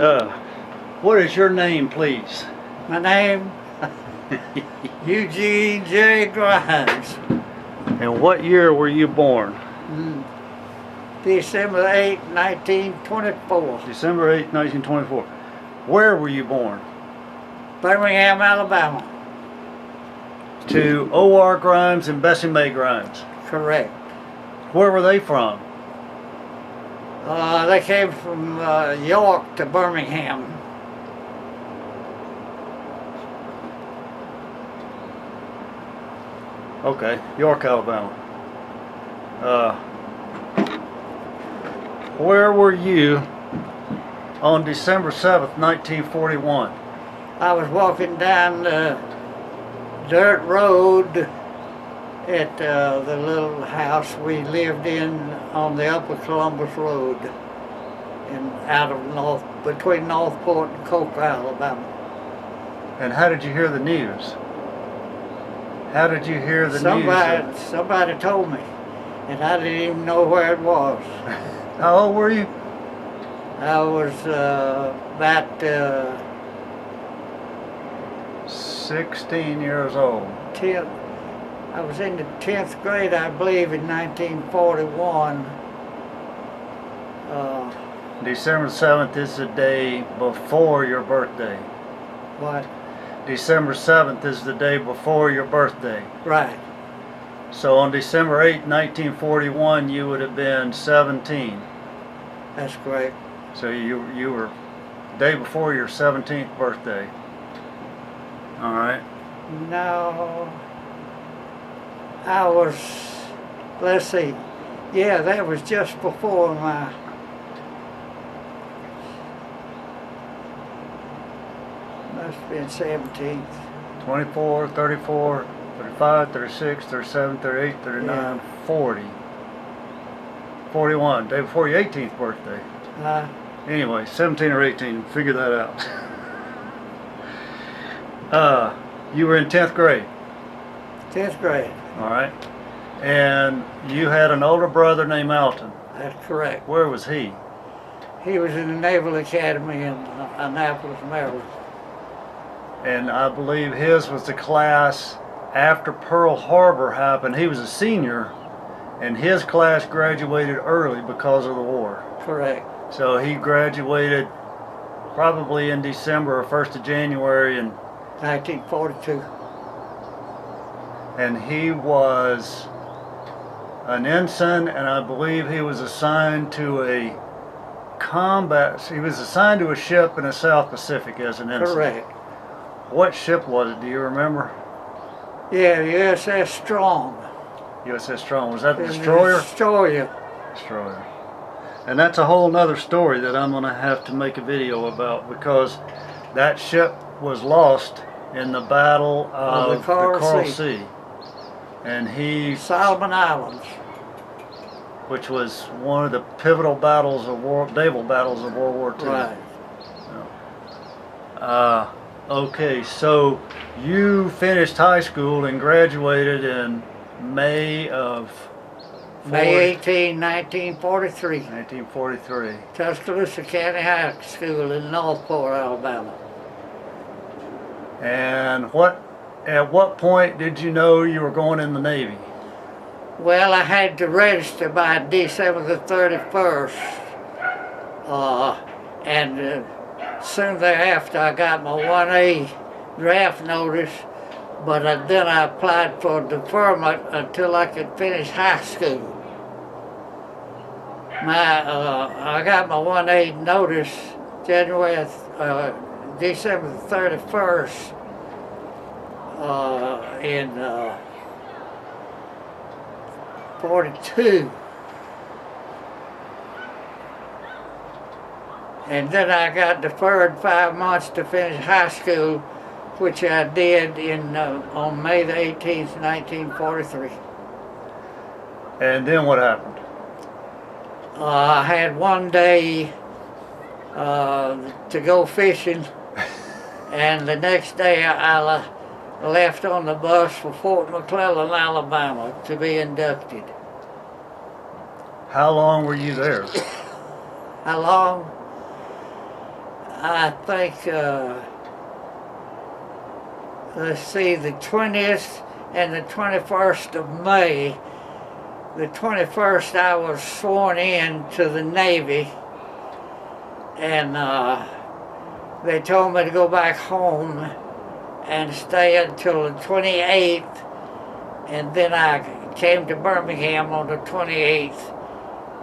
What is your name, please? My name, Eugene J. Grimes. And what year were you born? December 8, 1924. December 8, 1924. Where were you born? Birmingham, Alabama. To O.R. Grimes and Bessie Mae Grimes. Correct. Where were they from? They came from York to Birmingham. Okay, York, Alabama. Where were you on December 7th, 1941? I was walking down the dirt road at the little house we lived in on the Upper Columbus Road, out of between Northport and Coker, Alabama. And how did you hear the news? How did you hear the news? Somebody told me, and I didn't even know where it was. How old were you? I was about 16 years old. 10. I was in the 10th grade, I believe, in 1941. December 7th is the day before your birthday. What? December 7th is the day before your birthday. Right. So on December 8, 1941, you would have been 17. That's correct. So you were day before your 17th birthday. All right. No, I was, let's see, yeah, that was just before my, must have been 17th. 24, 34, 35, 36, 37, 38, 39, Yeah. 40. 41, day before your 18th birthday. Anyway, 17 or 18, figure that out. You were in 10th grade. 10th grade. All right. And you had an older brother named Alton. That's correct. Where was he? He was in the Naval Academy in Annapolis, Maryland. And I believe his was the class after Pearl Harbor happened. He was a senior, and his class graduated early because of the war. Correct. So he graduated probably in December or 1st of January in 1942. And he was an ensign, and I believe he was assigned to he was assigned to a ship in the South Pacific as an ensign. Correct. What ship was it? Do you remember? Yeah, USS Strong. USS Strong. Was that the destroyer? Destroyer. And that's a whole nother story that I'm going to have to make a video about, because that ship was lost in the Battle of the Coral Sea. And Solomon Islands. Which was one of the pivotal battles of naval battles of World War II. Right. Okay, so you finished high school and graduated in May 18, 1943. 1943. Tuscaloosa County High School in Northport, Alabama. And at what point did you know you were going in the Navy? Well, I had to register by December the 31st. And soon thereafter I got my 1A draft notice, but then I applied for deferment until I could finish high school. I got my 1A notice December the 31st in 42. And then I got deferred 5 months to finish high school, which I did on May the 18th, 1943. And then what happened? I had one day to go fishing, and the next day I left on the bus for Fort McClellan, Alabama, to be inducted. How long were you there? How long? I think, let's see, the 20th and the 21st of May. The 21st I was sworn in to the Navy, and they told me to go back home and stay until the 28th, and then I came to Birmingham on the 28th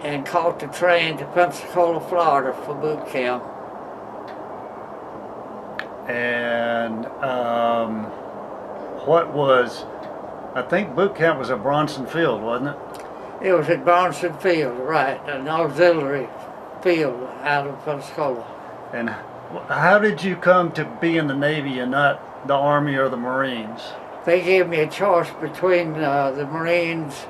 and caught the train to Pensacola, Florida for boot camp. And what was, I think boot camp was at Bronson Field, wasn't it? It was at Bronson Field, right, an auxiliary field out of Pensacola. And how did you come to be in the Navy and not the Army or the Marines? They gave me a choice between the Marines,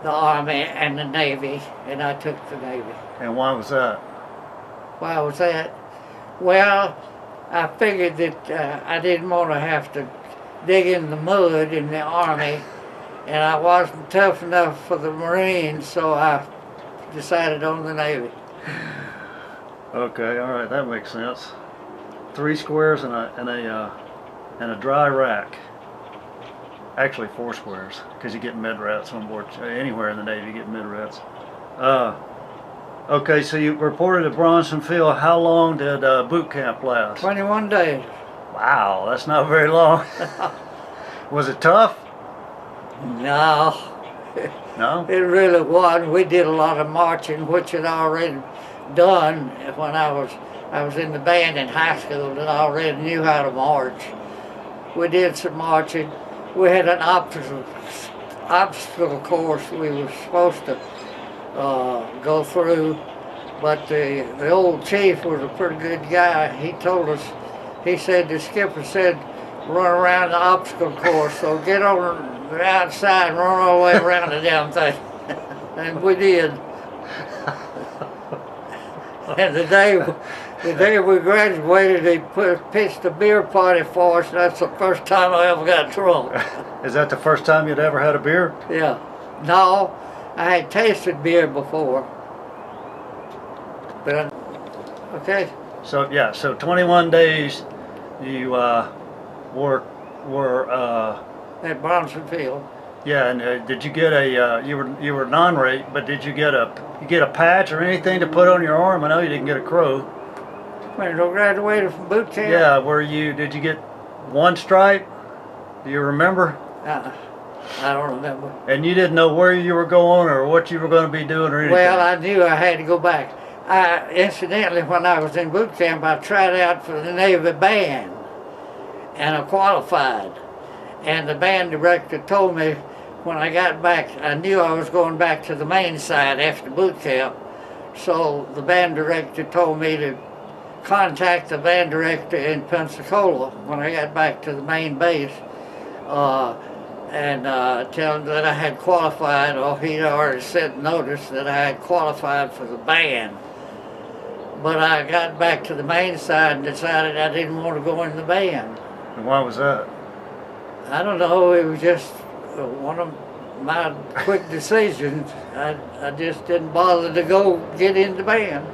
the Army, and the Navy, and I took the Navy. And why was that? Why was that? Well, I figured that I didn't want to have to dig in the mud in the Army, and I wasn't tough enough for the Marines, so I decided on the Navy. Okay, all right, that makes sense. 3 squares and a dry rack. Actually, 4 squares, because you get med rats on board. Anywhere in the Navy, you get med rats. Okay, so you reported at Bronson Field. How long did boot camp last? 21 days. Wow, that's not very long. Was it tough? No. No? It really wasn't. We did a lot of marching, which had already done when I was in the band in high school and I already knew how to march. We did some marching. We had an obstacle course we were supposed to go through, but the old chief was a pretty good guy. He told us, he said, the skipper said, run around the obstacle course, so get on the outside and run all the way around the damn thing. And we did. And the day we graduated, they pitched a beer party for us, and that's the first time I ever got drunk. Is that the first time you'd ever had a beer? Yeah. No, I had tasted beer before. But, okay. So, yeah, so 21 days you were At Bronson Field. yeah, and did you get a, you were non-rate, but did you get a patch or anything to put on your arm? I know you didn't get a crow. When I graduated from boot camp? Yeah, did you get 1 stripe? Do you remember? I don't remember. And you didn't know where you were going or what you were going to be doing or anything? Well, I knew I had to go back. Incidentally, when I was in boot camp, I tried out for the Navy band, and I qualified. And the band director told me when I got back, I knew I was going back to the main side after boot camp. So the band director told me to contact the band director in Pensacola when I got back to the main base and tell him that I had qualified, or he'd already sent notice that I had qualified for the band. But I got back to the main side and decided I didn't want to go in the band. And why was that? I don't know, it was just one of my quick decisions. I just didn't bother to go get in the band.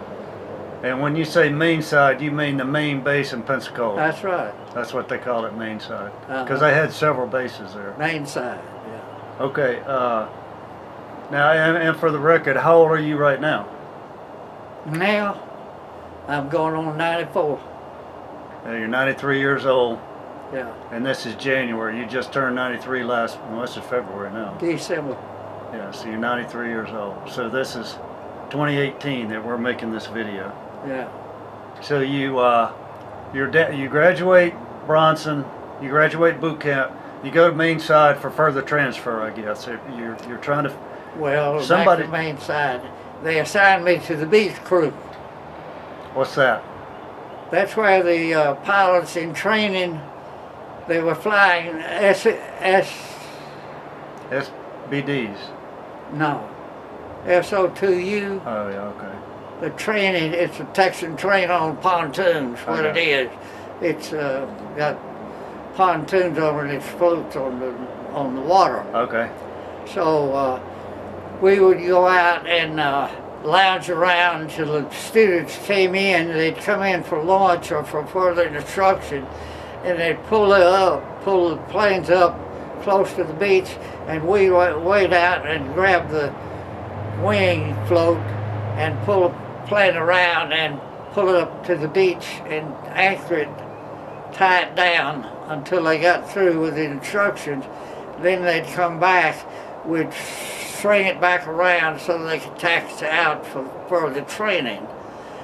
And when you say main side, you mean the main base in Pensacola? That's right. That's what they call it, main side. Because they had several bases there. Main side, yeah. Okay, now, and for the record, how old are you right now? Now, I'm going on 94. Now you're 93 years old. Yeah. And this is January. You just turned 93 well, this is February now. December. Yeah, so you're 93 years old. So this is 2018 that we're making this video. Yeah. So you graduate Bronson, you graduate boot camp, you go to main side for further transfer, I guess. You're trying to. Well, somebody. back to the main side. They assigned me to the beach crew. What's that? That's where the pilots in training, they were flying SBDs. No, SO2U. Oh yeah, okay. The training, it's a Texan train on pontoons, what it is. It's got pontoons over it, it floats on the water. Okay. So we would go out and lounge around until the students came in. They'd come in for lunch or for further instruction, and they'd pull the planes up close to the beach, and we wait out and grab the wing float and pull the plane around and pull it up to the beach and anchor it, tie it down until they got through with the instructions. Then they'd come back. We'd string it back around so they could tax it out for further training.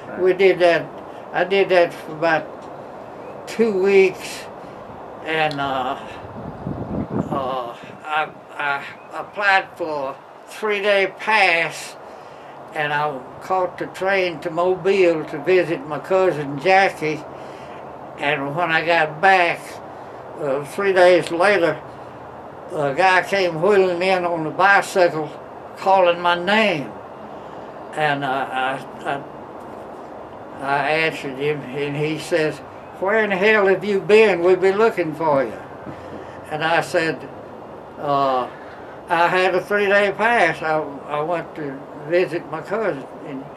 Right. We did that. I did that for about 2 weeks, and I applied for a 3-day pass, and I caught the train to Mobile to visit my cousin Jackie. And when I got back 3 days later, a guy came wheeling in on a bicycle calling my name, and I answered him, and he says, "Where in the hell have you been? We've been looking for you." And I said, "I had a 3-day pass. I went to visit my cousin."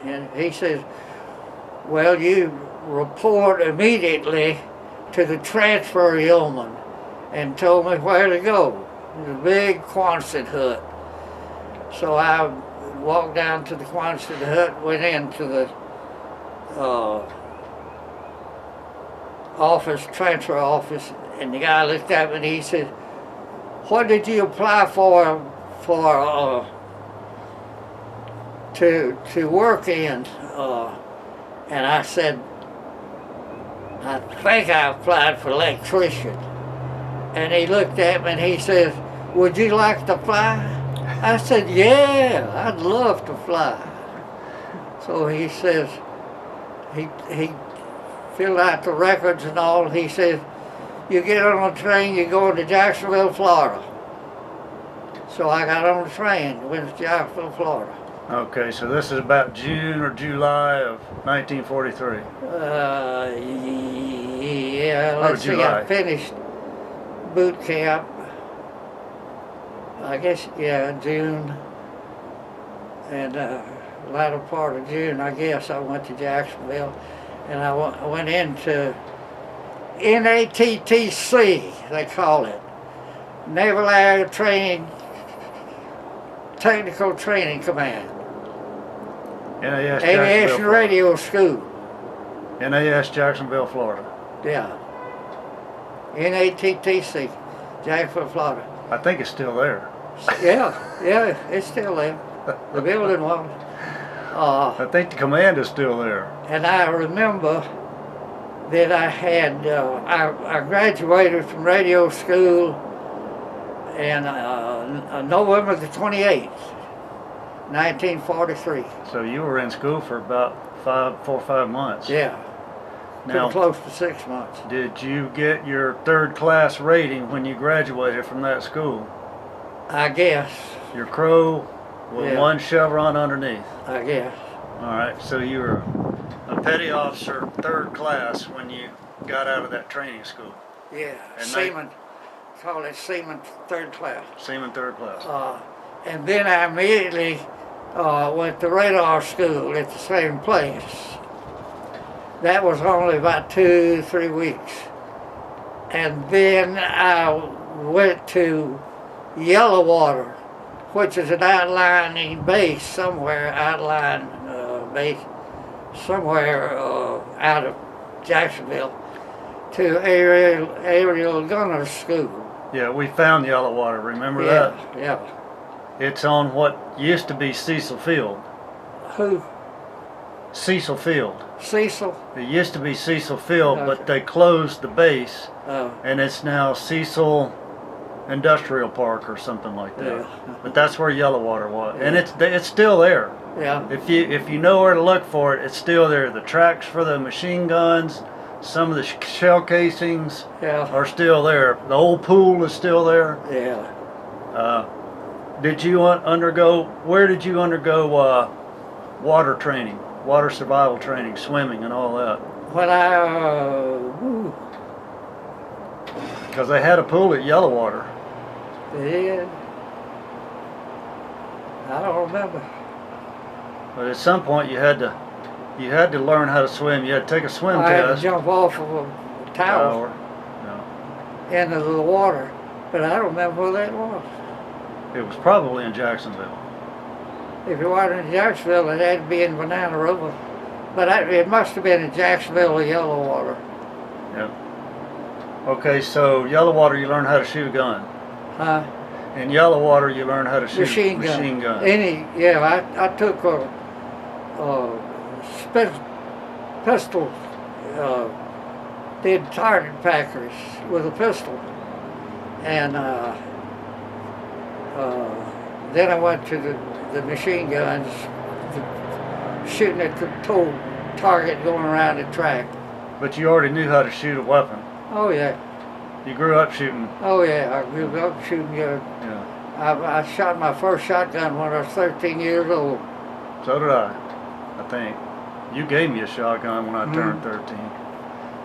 And he says, "Well, you report immediately to the transfer yeoman," and told me where to go. It was a big Quonset hut. So I walked down to the Quonset hut, went into the transfer office, and the guy looked at me and he said, "What did you apply for to work in?" And I said, "I think I applied for electrician." And he looked at me and he says, "Would you like to fly?" I said, "Yeah, I'd love to fly." So he says, he filled out the records and all. He says, "You get on a train, you go to Jacksonville, Florida." So I got on the train, went to Jacksonville, Florida. Okay, so this is about June or July of 1943. Yeah, let's see, July. I finished boot camp, I guess, yeah, June, and latter part of June, I guess, I went to Jacksonville, and I went into NATTC, they call it, Naval Air Training, Technical Training Command. NAS Aviation Radio School. NAS Jacksonville, Florida. Yeah. NATTC, Jacksonville, Florida. I think it's still there. Yeah, it's still there. The building was. I think the command is still there. And I remember that I had, I graduated from radio school in November the 28th, 1943. So you were in school for about 4 or 5 months. Yeah, now, pretty close to 6 months. Did you get your 3rd class rating when you graduated from that school? I guess. Your crow with 1 chevron underneath? I guess. All right, so you were a petty officer 3rd class when you got out of that training school? Yeah, and Seaman. Call it Seaman 3rd class. Seaman 3rd class. And then I immediately went to radar school at the same place. That was only about 2-3 weeks. And then I went to Yellowwater, which is an outlying base somewhere, base somewhere out of Jacksonville, to aerial gunner school. Yeah, we found Yellowwater, remember that? Yeah. It's on what used to be Cecil Field. Who? Cecil Field. Cecil? It used to be Cecil Field, but they closed the base, and it's now Cecil Industrial Park or something like that. Yeah. But that's where Yellowwater was, and it's still there. Yeah. If you know where to look for it, it's still there. The tracks for the machine guns, some of the shell casings are still there. The old pool is still there. Yeah. Where did you undergo water training, water survival training, swimming and all that? When because they had a pool at Yellowwater. They did. I don't remember. But at some point you had to learn how to swim. You had to take a swim I had to test. jump off of a tower into the water, but I don't remember where that was. It was probably in Jacksonville. If it wasn't in Jacksonville, it had to be in Banana River. But it must have been in Jacksonville or Yellowwater. Yep. Okay, so Yellowwater, you learned how to shoot a gun. Huh? In Yellowwater, you learned how to shoot Machine gun. I took a pistol, did target practice with a pistol. And then I went to the machine guns, shooting at the target going around the track. But you already knew how to shoot a weapon. Oh yeah. You grew up shooting. Oh yeah, I grew up shooting guns. Yeah. I shot my first shotgun when I was 13 years old. So did I think. You gave me a shotgun when I turned 13.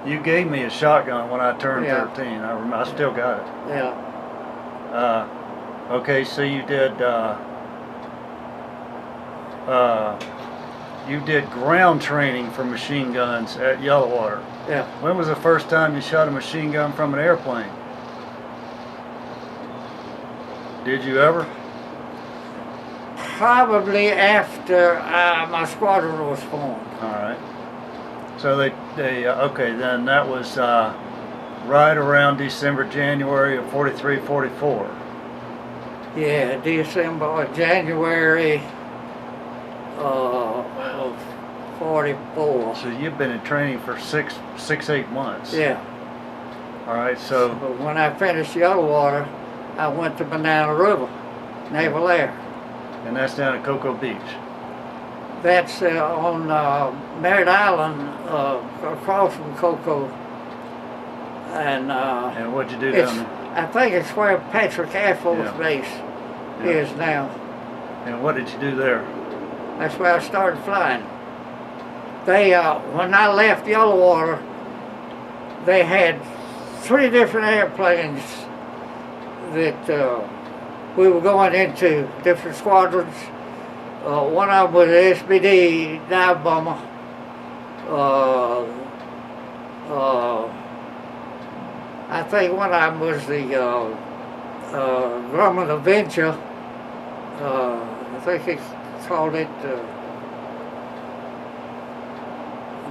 You gave me a shotgun when I turned 13. I remember. I still got it. Yeah. Okay, so you did ground training for machine guns at Yellowwater. Yeah. When was the first time you shot a machine gun from an airplane? Did you ever? Probably after my squadron was formed. All right. So they okay, then that was right around December, January of 43, 44. Yeah, December or January of 44. So you've been in training for 8 months. Yeah. All right, so when I finished Yellowwater, I went to Banana River, Naval Air. And that's down at Cocoa Beach. That's on Merritt Island, across from Cocoa. And what'd you do down there? I think it's where Patrick Air Force Base is now. And what did you do there? That's where I started flying. They, when I left Yellowwater, they had 3 different airplanes that we were going into, different squadrons. One of them was an SBD dive bomber. I think one of them was the Grumman Adventure. I think they called it, I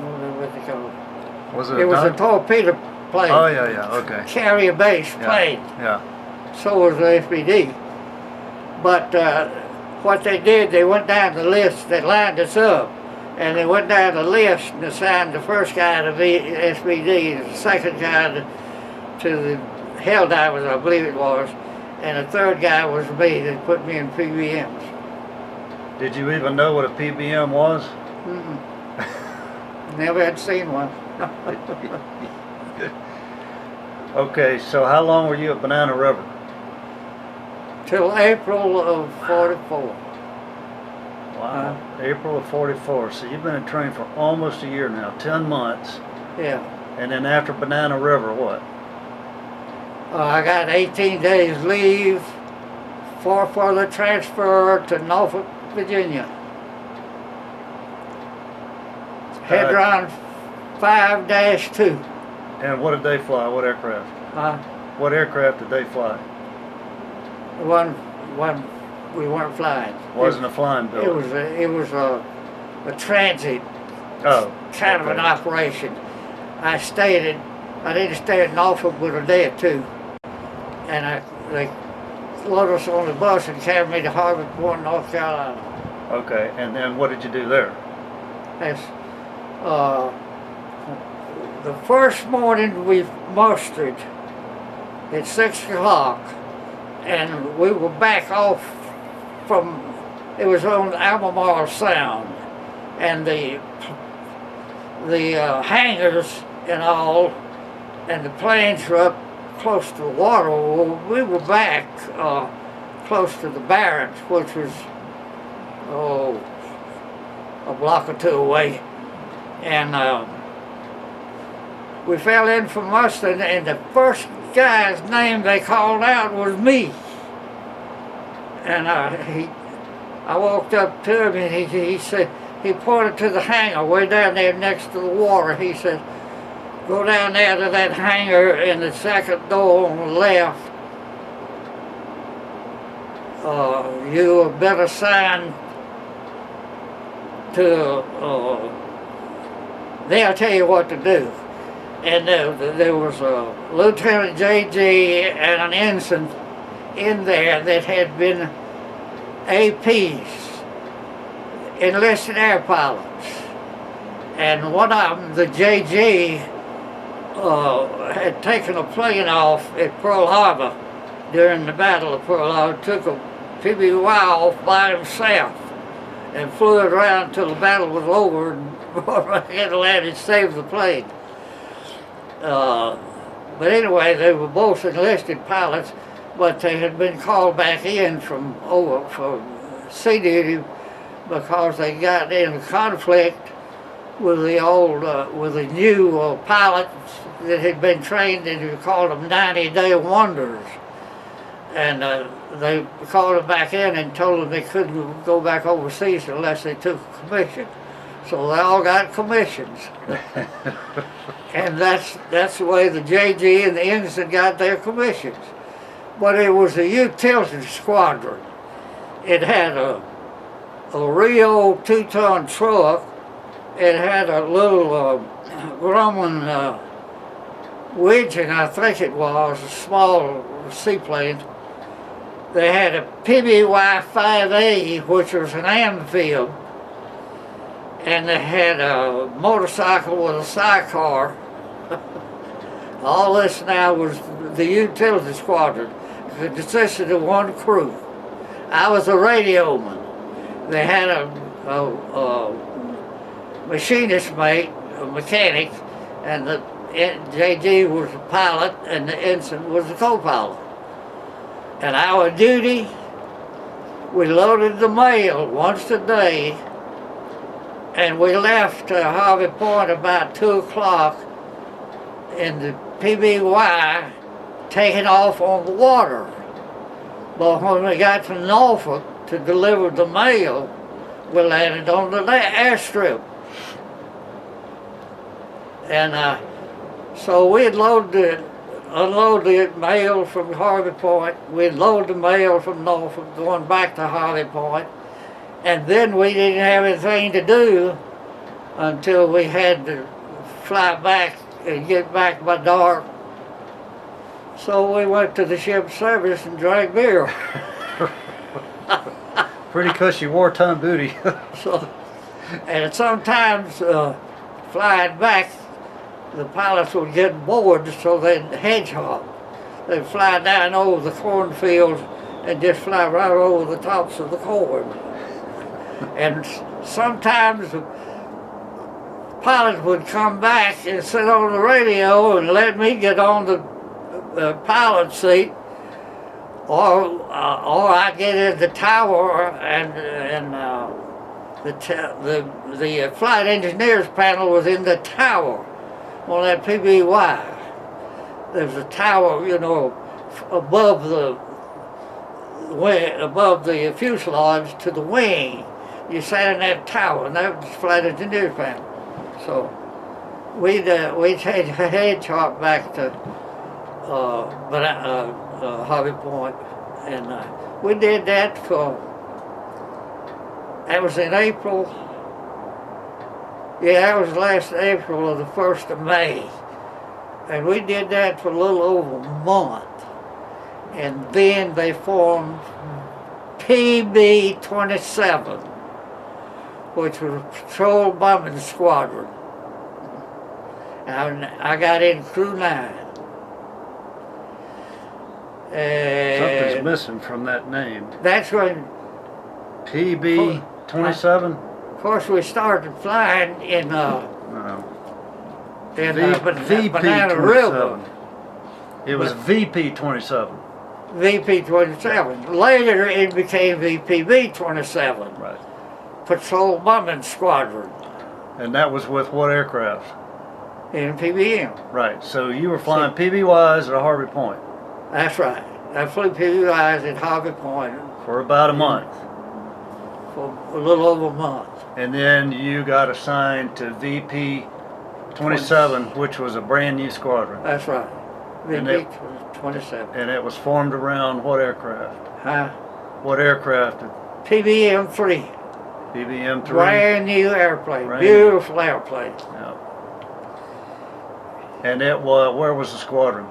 don't know what they called it. Was it? It was a torpedo plane. Oh yeah, okay. Carrier base plane. Yeah. So was the SBD. But what they did, they went down the list, they lined us up, and they went down the list and assigned the first guy to be SBD, the second guy to the Hell Divers, I believe it was, and the third guy was me. They put me in PBMs. Did you even know what a PBM was? Never had seen one. Okay, so how long were you at Banana River? Till April of 44. Wow, April of 44. So you've been in training for almost a year now, 10 months. Yeah. And then after Banana River, what? I got 18 days leave for further transfer to Norfolk, Virginia. Hedron 5-2. And what did they fly? What aircraft? What aircraft did they fly? One we weren't flying. Wasn't a flying building. It was a transit kind of an operation. I didn't stay in Norfolk but a day or two. And they loaded us on the bus and carried me to Harvey Point, North Carolina. Okay, and then what did you do there? That's, the first morning we mustered at 6 o'clock, and we were back off from, it was on Albemarle Sound, and the hangars and all, and the planes were up close to the water. Well, we were back close to the barracks, which was a block or two away, and we fell in from mustard, and the first guy's name they called out was me. And I walked up to him and he said, he pointed to the hangar way down there next to the water. He said, go down there to that hangar in the second door on the left. You have been assigned to, they'll tell you what to do. And there was a Lieutenant J.G. and an ensign in there that had been APs, enlisted air pilots. And one of them, the J.G., had taken a plane off at Pearl Harbor during the Battle of Pearl Harbor, took a PBY off by himself and flew it around until the battle was over and brought back into land and saved the plane. But anyway, they were both enlisted pilots, but they had been called back in from sea duty because they got in a conflict with the old, with the new pilots that had been trained, and we called them 90-day wonders. And they called them back in and told them they couldn't go back overseas unless they took a commission. So they all got commissions. And that's the way the JG and the ensign got their commissions. But it was a utility squadron. It had a Rio 2-ton truck. It had a little Grumman Widgeon, I think it was, a small seaplane. They had a PBY-5A, which was an amphib, and they had a motorcycle with a sidecar. All this now was the utility squadron. It consisted of one crew. I was a radioman. They had a machinist mate, a mechanic, and the JG was the pilot and the ensign was the co-pilot. And our duty, we loaded the mail once a day, and we left Harvey Point about 2 o'clock in the PBY taking off on the water. But when we got to Norfolk to deliver the mail, we landed on the airstrip. And so we'd unload the mail from Harvey Point, we'd load the mail from Norfolk going back to Harvey Point, and then we didn't have anything to do until we had to fly back and get back by dark. So we went to the ship service and drank beer. Pretty cushy wartime booty. And sometimes flying back, the pilots would get bored, so they'd hedge hop. They'd fly down over the cornfields and just fly right over the tops of the corn. And sometimes the pilot would come back and sit on the radio and let me get on the pilot seat, or I'd get in the tower and the flight engineers panel was in the tower on that PBY. There's a tower, you know, above the fuselage to the wing. You sat in that tower, and that was the flight engineers panel. So we'd hedge hop back to Harvey Point, and we did that that was in April. Yeah, that was last April or the 1st of May. And we did that for a little over a month. And then they formed PB-27, which was a patrol bombing squadron. And I got in Crew 9. Something's missing from that name. That's when PB-27? Of course, we started flying in Banana River. It was VP-27. VP-27. Later, it became VPB-27. Right. Patrol Bombing Squadron. And that was with what aircraft? In PBM. Right. So you were flying PBYs at Harvey Point. That's right. I flew PBYs at Harvey Point. For about a month. for a little over a month. And then you got assigned to VP 27, which was a brand new squadron. That's right. And VP 27. And it was formed around what aircraft? Huh? What aircraft? PBM-3. PBM-3. Brand new airplane. Beautiful airplane. Yeah. And it was, where was the squadron?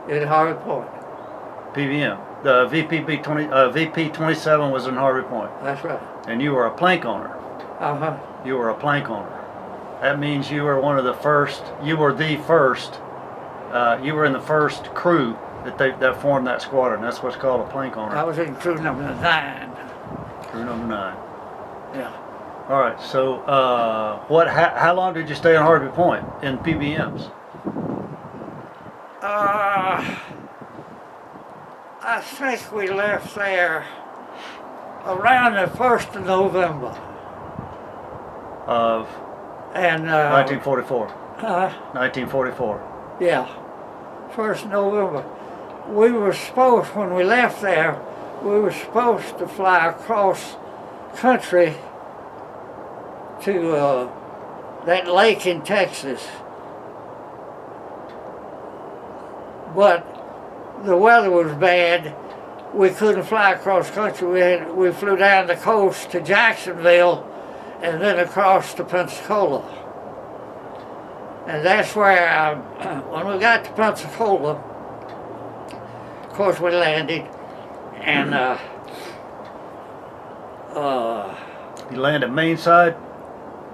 In Harvey Point. PBM. The VP 27 was in Harvey Point. That's right. And you were a plank owner. Uh-huh. You were a plank owner. That means you were one of the first, you were the first, you were in the first crew that formed that squadron. That's what's called a plank owner. I was in crew number 9. Crew number 9. Yeah. All right, so how long did you stay in Harvey Point in PBMs? I think we left there around the 1st of November. Of? And 1944. 1944. Yeah, 1st November. We were supposed, when we left there, we were supposed to fly across country to that lake in Texas. But the weather was bad. We couldn't fly across country. We flew down the coast to Jacksonville and then across to Pensacola. And that's where, when we got to Pensacola, of course we landed, and you landed main side?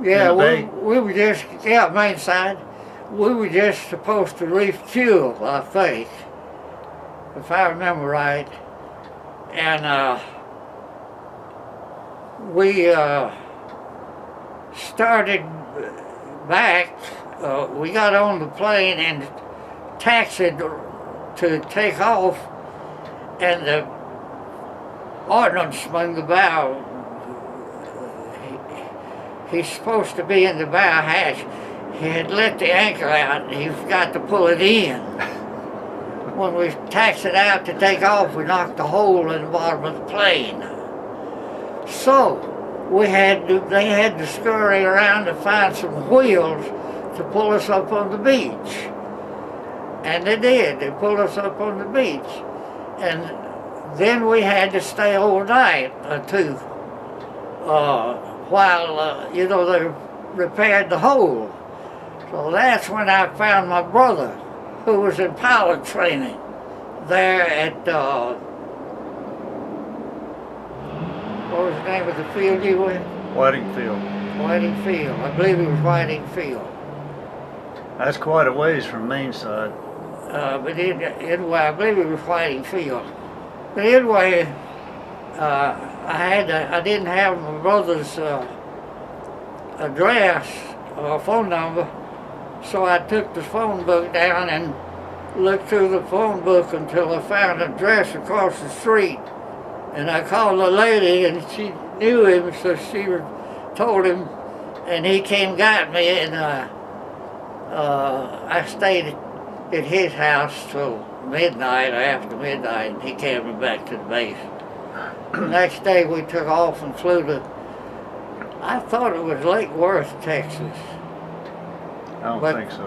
Yeah, we were just, main side. We were just supposed to refuel, I think, if I remember right. And we started back. We got on the plane and taxied to take off, and the ordnanceman, the bow, he's supposed to be in the bow hatch. He had let the anchor out and he forgot to pull it in. When we taxied out to take off, we knocked a hole in the bottom of the plane. So they had to scurry around to find some wheels to pull us up on the beach. And they did. They pulled us up on the beach. And then we had to stay overnight or two while, they repaired the hole. So that's when I found my brother, who was in pilot training there at, what was the name of the field you were in? Whiting Field. Whiting Field. I believe it was Whiting Field. That's quite a ways from main side. But anyway, I believe it was Whiting Field. But anyway, I didn't have my brother's address or phone number, so I took the phone book down and looked through the phone book until I found an address across the street. And I called the lady, and she knew him, so she told him, and he came and got me, and I stayed at his house till midnight or after midnight, and he carried me back to the base. The next day we took off and flew to, I thought it was Lake Worth, Texas. I don't think so.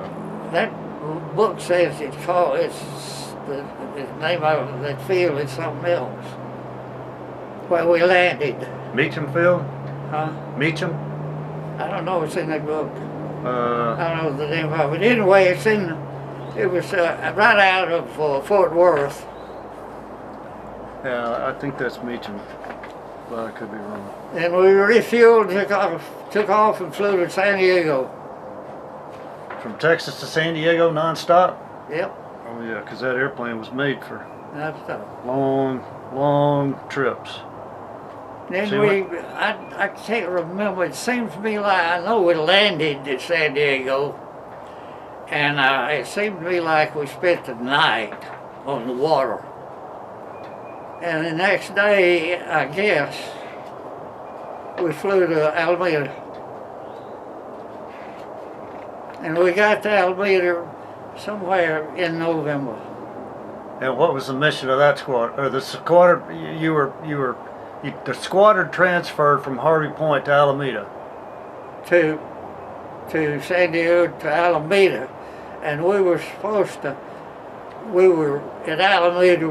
That book says the name of that field is something else. Where we landed. Meacham Field? Huh? Meacham? I don't know what's in that book. I don't know the name of it. Anyway, it was right out of Fort Worth. Yeah, I think that's Meacham, but I could be wrong. And we refueled, took off and flew to San Diego. From Texas to San Diego nonstop? Yep. Oh yeah, because that airplane was made for Nonstop. long trips. Then I can't remember, it seems to me like, I know we landed at San Diego, and it seemed to me like we spent the night on the water. And the next day, I guess, we flew to Alameda. And we got to Alameda somewhere in November. And what was the mission of that squad, or the squadron? You were The squadron transferred from Harvey Point to Alameda. To San Diego to Alameda, and we were at Alameda.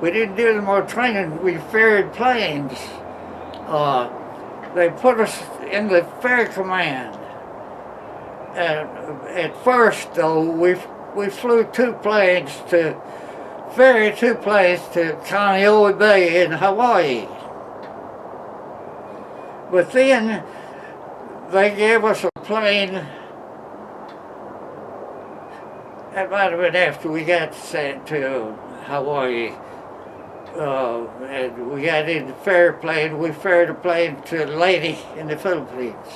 We didn't do any more training. We ferried planes. They put us in the ferry command. And at first, though, we flew ferried two planes to Kaneohe Bay in Hawaii. But then they gave us a plane. That might have been after we got sent to Hawaii. And we got in the ferry plane. We ferried a plane to a lady in the Philippines.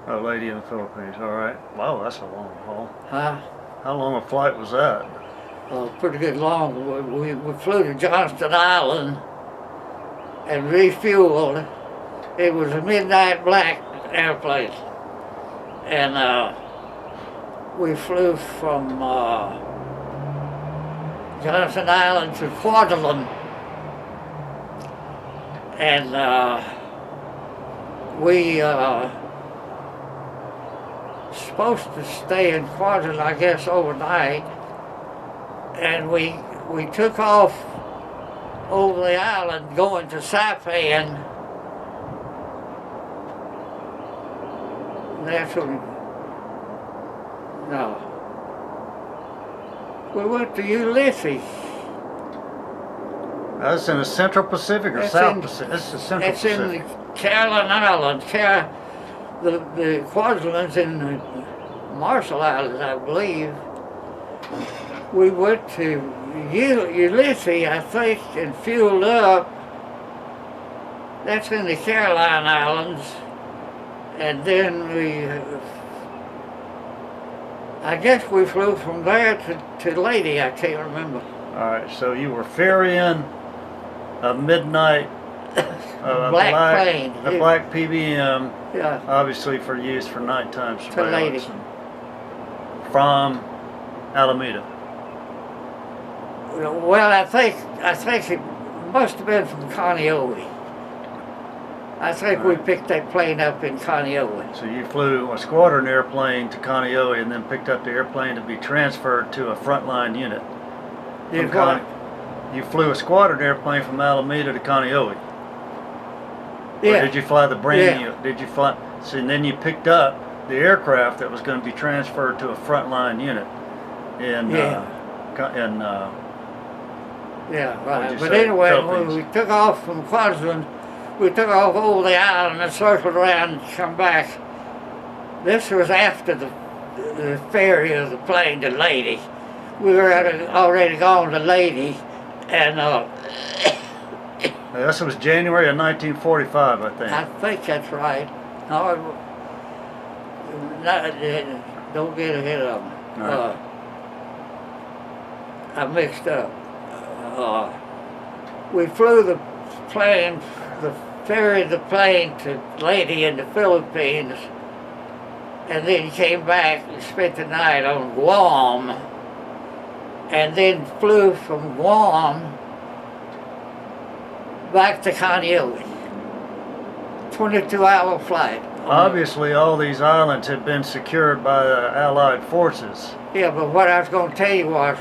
A lady in the Philippines, all right. Wow, that's a long haul. Huh? How long a flight was that? Pretty good long. We flew to Johnston Island and refueled. It was a midnight black airplane. And we flew from Johnston Island to Kwajalein. And we supposed to stay in Kwajalein, I guess, overnight. And we took off over the island going to Saipan. That's when, no. We went to Ulysses. That's in the Central Pacific or South Pacific? That's the Central Pacific. It's in the Caroline Islands. The Kwajaleins in the Marshall Islands, I believe. We went to Ulysses, I think, and fueled up. That's in the Caroline Islands. And then I guess we flew from there to Lady, I can't remember. All right, so you were ferrying a midnight black plane. The black PBM, yeah. Obviously for use for nighttime To surveillance. Lady. From Alameda. Well, I think it must have been from Kaneohe. I think we picked that plane up in Kaneohe. So you flew a squadron airplane to Kaneohe and then picked up the airplane to be transferred to a frontline unit. Did what? You flew a squadron airplane from Alameda to Kaneohe. Yeah. Or did you fly the brand Yeah. new? Did you fly? So and then you picked up the aircraft that was going to be transferred to a frontline unit in yeah, right. you But say, anyway, Philippines? when we took off from Kwajalein, we took off over the island and circled around and come back. This was after the ferry of the plane to Lady. We were already gone to Lady, and This was January of 1945, I think. I think that's right. No, don't get ahead of me. Right. I mixed up. We flew the plane, ferried the plane to Lady in the Philippines, and then came back and spent the night on Guam, and then flew from Guam back to Kaneohe. 22-hour flight. Obviously, all these islands had been secured by the Allied forces. Yeah, but what I was going to tell you was,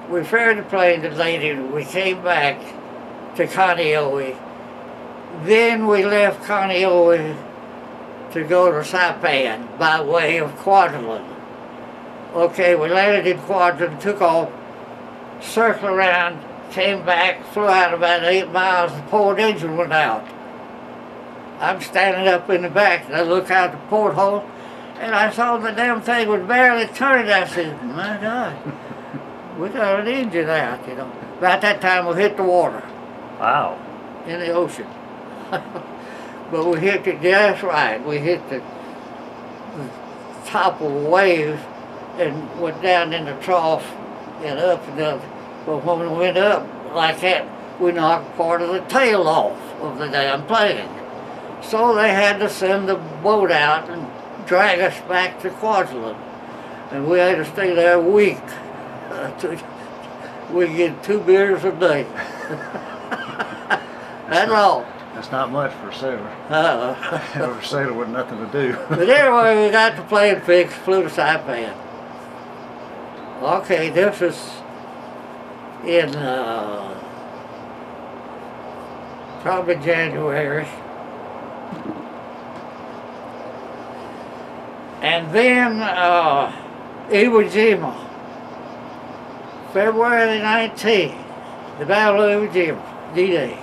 we ferried the plane to Lady, we came back to Kaneohe. Then we left Kaneohe to go to Saipan by way of Kwajalein. Okay, we landed in Kwajalein, took off, circled around, came back, flew out about 8 miles, the port engine went out. I'm standing up in the back, and I look out the porthole, and I saw the damn thing was barely turning. I said, my God, we got an engine out, you know. About that time, we hit the water. Wow. In the ocean. But we hit it just right. We hit the top of a wave and went down in the trough and up and up. But when we went up like that, we knocked part of the tail off of the damn plane. So they had to send the boat out and drag us back to Kwajalein. And we had to stay there a week. We get 2 beers a day. That's all. That's not much for a sailor. For a sailor with nothing to do. But anyway, we got the plane fixed, flew to Saipan. Okay, this was in probably January. And then Iwo Jima, February 19th, the Battle of Iwo Jima, D-Day.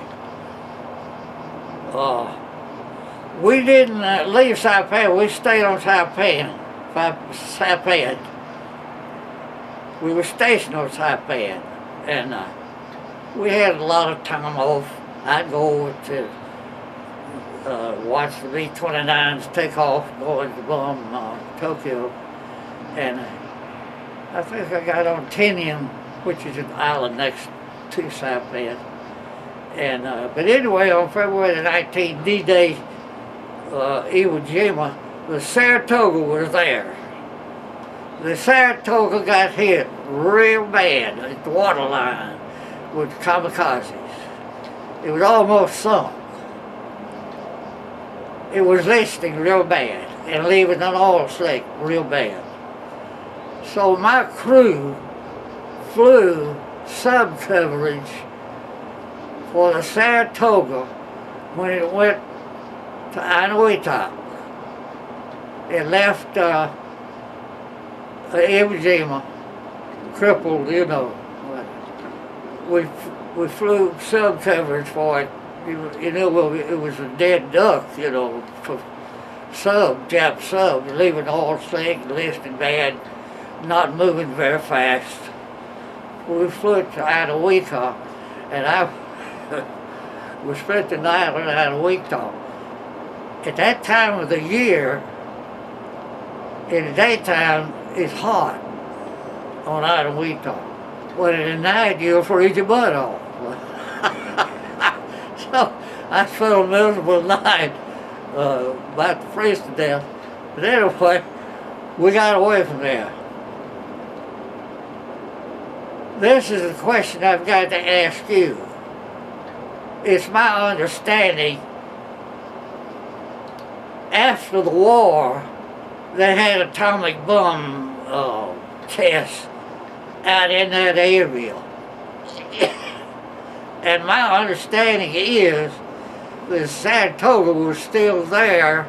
We didn't leave Saipan, we stayed on Saipan. We were stationed on Saipan, and we had a lot of time off. I'd go over to watch the B-29s take off, going to bomb Tokyo, and I think I got on Tinian, which is an island next to Saipan. And but anyway, on February the 19th, D-Day, Iwo Jima, the Saratoga was there. The Saratoga got hit real bad at the waterline with kamikazes. It was almost sunk. It was listing real bad and leaving an oil slick real bad. So my crew flew sub coverage for the Saratoga when it went to Inuiatak. It left Iwo Jima crippled, you know. We flew sub coverage for it. You know, it was a dead duck, you know, for Jap sub, leaving all slick, listed bad, not moving very fast. We flew it to Inuiatak, and we spent the night on Inuiatak. At that time of the year, in the daytime, it's hot on Inuiatak. Well, in the night, you'll freeze your butt off. So I spent a miserable night, about to freeze to death. But anyway, we got away from there. This is a question I've got to ask you. It's my understanding after the war, they had atomic bomb tests out in that area. And my understanding is the Saratoga was still there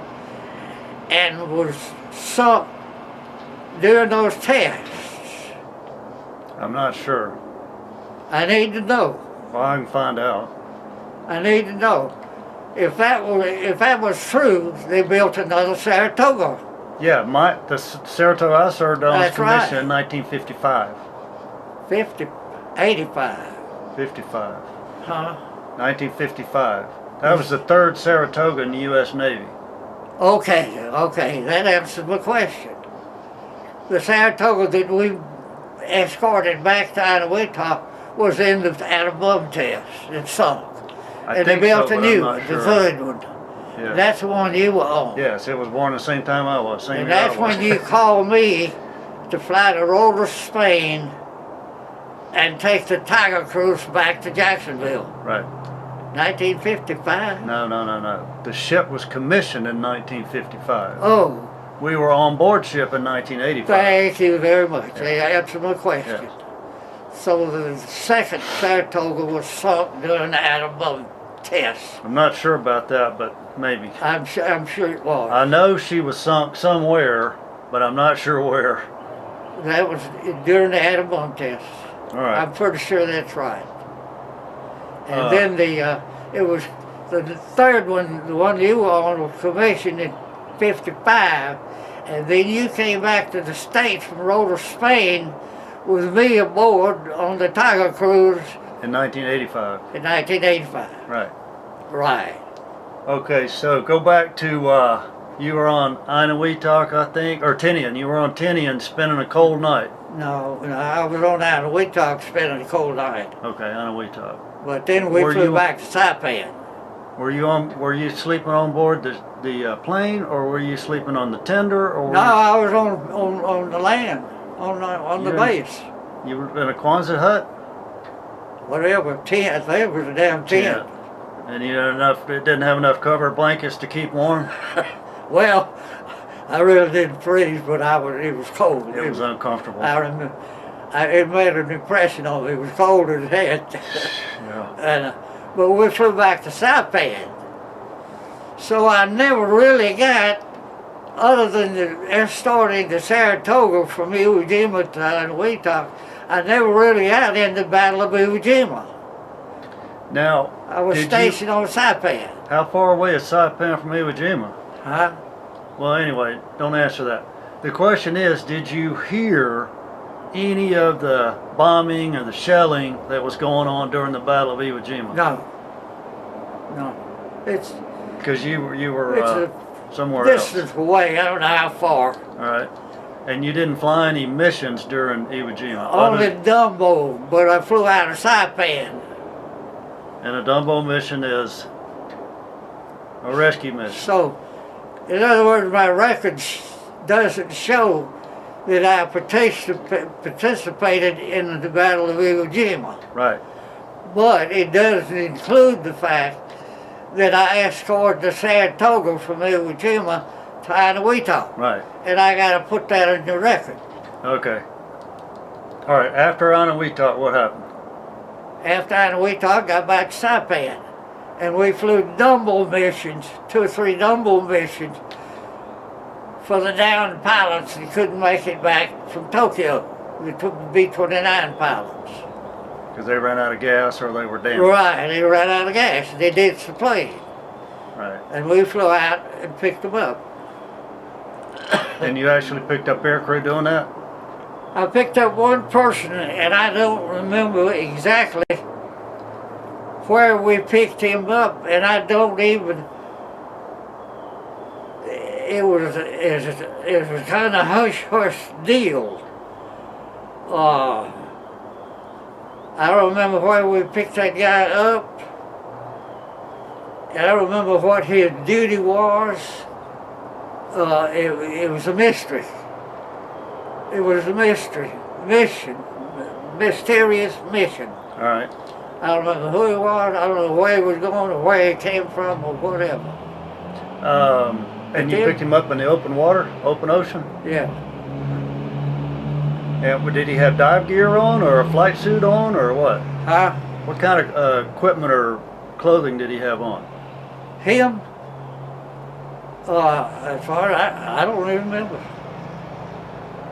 and was sunk during those tests. I'm not sure. I need to know. Well, I can find out. I need to know. If that was true, they built another Saratoga. Yeah, the Saratoga I served on was commissioned right. in 1955. 85. 55. Huh? 1955. That was the third Saratoga in the U.S. Navy. Okay, that answers my question. The Saratoga that we escorted back to Inuiatak was in the atom bomb test. It sunk. And they built a new one, the third one. Yeah. That's the one you were on. Yes, it was born the same time I was. Same and year that's I was. when you called me to fly to Roller, Spain, and take the Tiger Cruise back to Jacksonville. Right. 1955? No. The ship was commissioned in 1955. Oh. We were on board ship in 1985. Thank you very much. Yeah. They answered my question. Yeah. So the second Saratoga was sunk during the atom bomb test. I'm not sure about that, but maybe. I'm sure it was. I know she was sunk somewhere, but I'm not sure where. That was during the atom bomb test. All right. I'm pretty sure that's right. And then it was the third one, the one you were on, was commissioned in 55, and then you came back to the States from Roller, Spain, with me aboard on the Tiger Cruise in 1985. in 1985. Right. Right. Okay, so go back to you were on Inuiatak, I think, or Tinian. You were on Tinian spending a cold night. No, I was on Inuiatak spending a cold night. Okay, Inuiatak. But then we flew back to Saipan. Were you sleeping on board the plane, or were you sleeping on the tender, or? No, I was on the land, on the base. You were in a Quonset hut? whatever, tent. I think it was a damn tent. And you had enough, it didn't have enough cover blankets to keep warm? Well, I really didn't freeze, but it was cold. It was uncomfortable. I remember, it made an impression on me. It was cold as heck. Yeah. But we flew back to Saipan. So I never really got, other than starting to Saratoga from Iwo Jima to Anahuac, I never really got in the Battle of Iwo Jima. Now, I was stationed on Saipan. How far away is Saipan from Iwo Jima? Huh? Well, anyway, don't answer that. The question is, did you hear any of the bombing or the shelling that was going on during the Battle of Iwo Jima? No. No. It's because you were somewhere else. Distance away. I don't know how far. All right. And you didn't fly any missions during Iwo Jima? Only Dumbo, but I flew out of Saipan. And a Dumbo mission is a rescue mission. So, in other words, my record doesn't show that I participated in the Battle of Iwo Jima. Right. But it does include the fact that I escorted the Saratoga from Iwo Jima to Anahuac. Right. And I got to put that in the record. Okay. All right. After Anahuac, what happened? After Anahuac, I got back to Saipan. And we flew Dumbo missions, 2 or 3 Dumbo missions, for the downed pilots that couldn't make it back from Tokyo. We took the B-29 pilots. Because they ran out of gas or they were damaged. Right, they ran out of gas. They ditched the plane. Right. And we flew out and picked them up. And you actually picked up aircrew doing that? I picked up one person, and I don't remember exactly where we picked him up, and I don't even. It was kind of hush-hush deal. I don't remember where we picked that guy up. I don't remember what his duty was. It was a mystery. It was a mystery mission, mysterious mission. All right. I don't remember who he was. I don't know where he was going or where he came from or whatever. And you picked him up in the open water, open ocean? Yeah. And did he have dive gear on or a flight suit on or what? Huh? What kind of equipment or clothing did he have on? Him? As far as I don't even remember.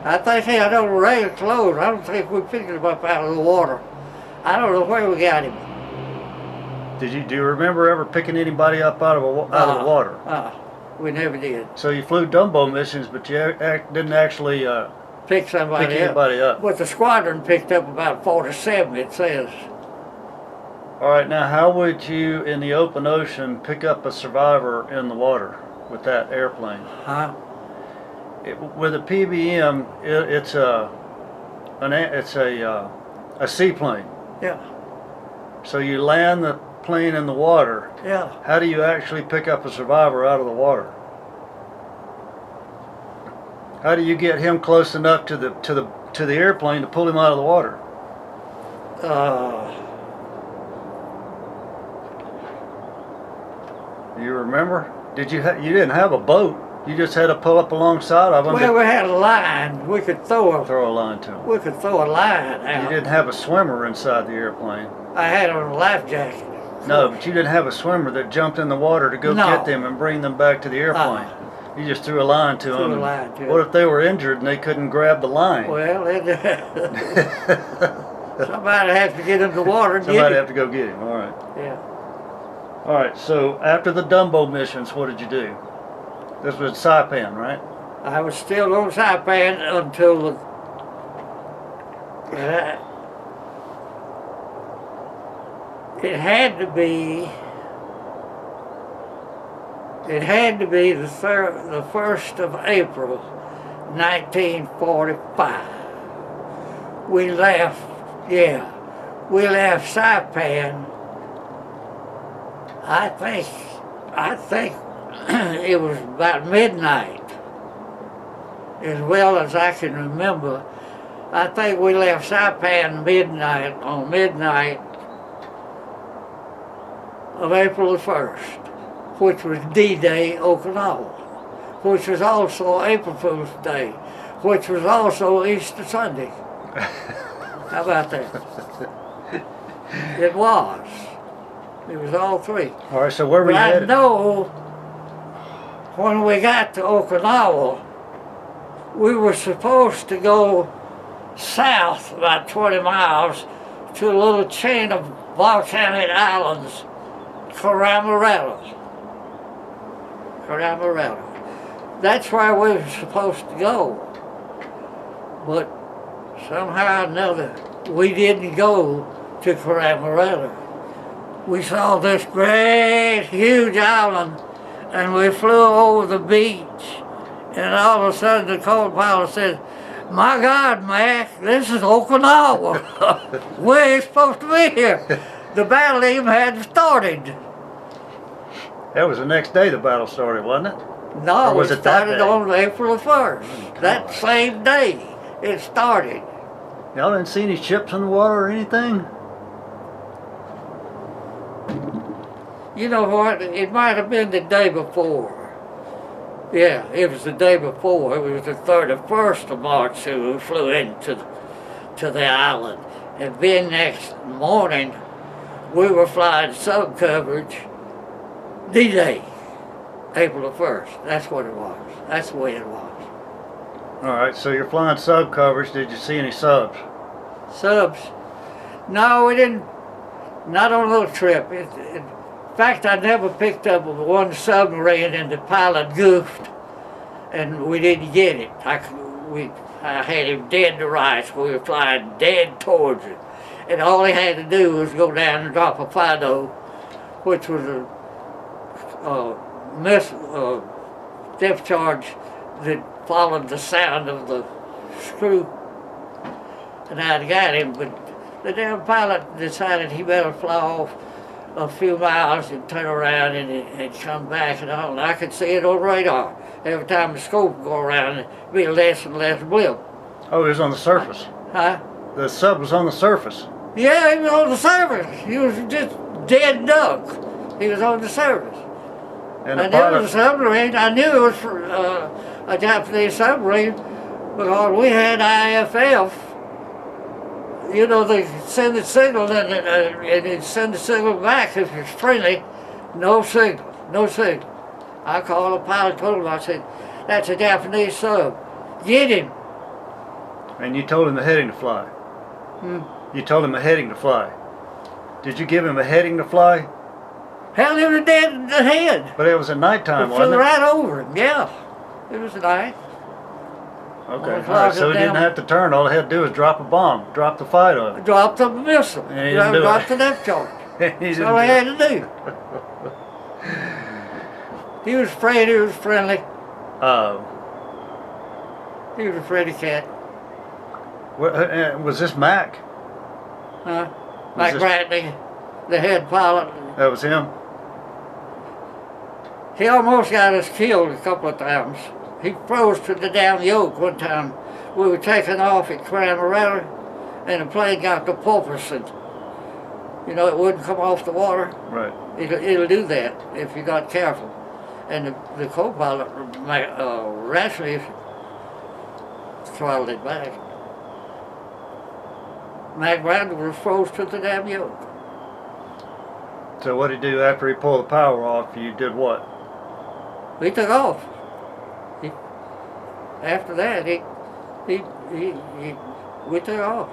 I think he had on regular clothes. I don't think we picked him up out of the water. I don't know where we got him. Do you remember ever picking anybody up out of the water? We never did. So you flew Dumbo missions, but you didn't actually pick anybody up. But the squadron picked up about 47, it says. All right, now how would you, in the open ocean, pick up a survivor in the water with that airplane? Huh? With a PBM, it's a seaplane. Yeah. So you land the plane in the water. Yeah. How do you actually pick up a survivor out of the water? How do you get him close enough to the airplane to pull him out of the water? Do you remember? You didn't have a boat. You just had to pull up alongside of them. Well, we had a line. We could throw a line to them. We could throw a line out. You didn't have a swimmer inside the airplane. I had on a life jacket. No, but you didn't have a swimmer that jumped in the water to go get them and bring them back to the airplane. You just threw a line to them. What if they were injured and they couldn't grab the line? Well, somebody had to get in the water and Somebody had to go get him. All right. Yeah. All right. So after the Dumbo missions, what did you do? This was Saipan, right? I was still on Saipan until it had to be the 1st of April, 1945. We left Saipan. I think it was about midnight, as well as I can remember. I think we left Saipan on midnight of April the 1st, which was D-Day, Okinawa, which was also April Fool's Day, which was also Easter Sunday. How about that? It was. It was all three. All right, so where were you headed? I know when we got to Okinawa, we were supposed to go south about 20 miles to a little chain of volcanic islands, Caramarella. That's where we were supposed to go. But somehow or another, we didn't go to Caramarella. We saw this great, huge island, and we flew over the beach, and all of a sudden the co-pilot said, "My God, Mac, this is Okinawa. We ain't supposed to be here." The battle even hadn't started. That was the next day the battle started, wasn't it? No, or was it started on April the 1st. That same day it started. Y'all didn't see any ships in the water or anything? You know what? It might have been the day before. Yeah, it was the day before. It was the 31st of March that we flew into the island. And then next morning, we were flying sub coverage D-Day, April the 1st. That's what it was. That's the way it was. All right, so you're flying sub coverage. Did you see any subs? Subs? No, we didn't. Not on a little trip. In fact, I never picked up one submarine and the pilot goofed and we didn't get it. I had him dead to rights. We were flying dead towards it. And all he had to do was go down and drop a FIDO, which was a depth charge that followed the sound of the screw. And I'd got him, but the damn pilot decided he better fly off a few miles and turn around and come back and all. And I could see it on radar. Every time the scope would go around, it'd be less and less blip. Oh, it was on the surface? Huh? The sub was on the surface? Yeah, he was on the surface. He was just dead duck. He was on the surface. And I knew it was a submarine. I knew it was a Japanese submarine because we had IFF. You know, they send the signal and they send the signal back if it's friendly. No signal, no signal. I called the pilot, told him, I said, "That's a Japanese sub. Get him." And you told him the heading to fly? You told him a heading to fly. Did you give him a heading to fly? Hell, he was dead in the head. But it was at nighttime, It wasn't flew it? right over him, yeah. It was night. Okay, all right, so he didn't have to turn. All he had to do was drop a bomb, drop the FIDO. Dropped a missile. And he didn't do dropped it. the depth charge. That's That's all he had to do. He was afraid, he was friendly. Oh. He was a fraidy cat. Was this Mac? Huh? Mike Bradley, the head pilot. That was him? He almost got us killed a couple of times. He froze to the down yoke one time. We were taking off at Caramarella, and the plane got to Pulverson. You know, it wouldn't come off the water. Right. It'll do that if you're not careful. And the co-pilot rashly throttled it back. Mac Bradley was froze to the damn yoke. So what did he do after he pulled the power off? You did what? We took off. After that, we took off.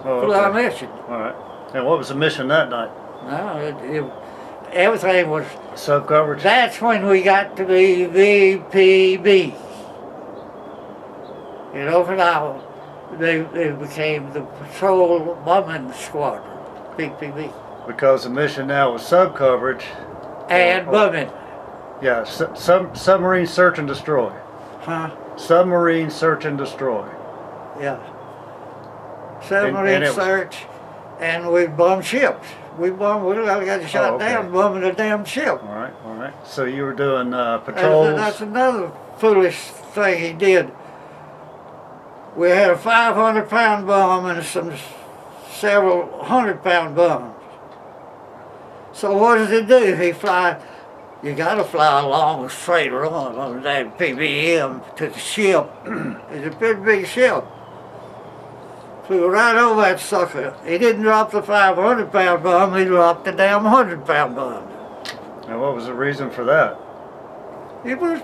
Oh, Flew our mission. All right. And what was the mission that night? No, everything was. Sub coverage? That's when we got to be VPB. In Okinawa, they became the Patrol Bombing Squadron, VPB. Because the mission now was sub coverage. And bombing. Yeah, submarine search and destroy. Huh? Submarine search and destroy. Yeah. Submarine search, and we bombed ships. We got shot down bombing a damn ship. All right, all right. So you were doing patrols. That's another foolish thing he did. We had a 500-pound bomb and some several 100-pound bombs. So what does he do? He fly. You got to fly a long straight run on that PBM to the ship. It's a pretty big ship. Flew right over that sucker. He didn't drop the 500-pound bomb. He dropped the damn 100-pound bomb. And what was the reason for that? It was.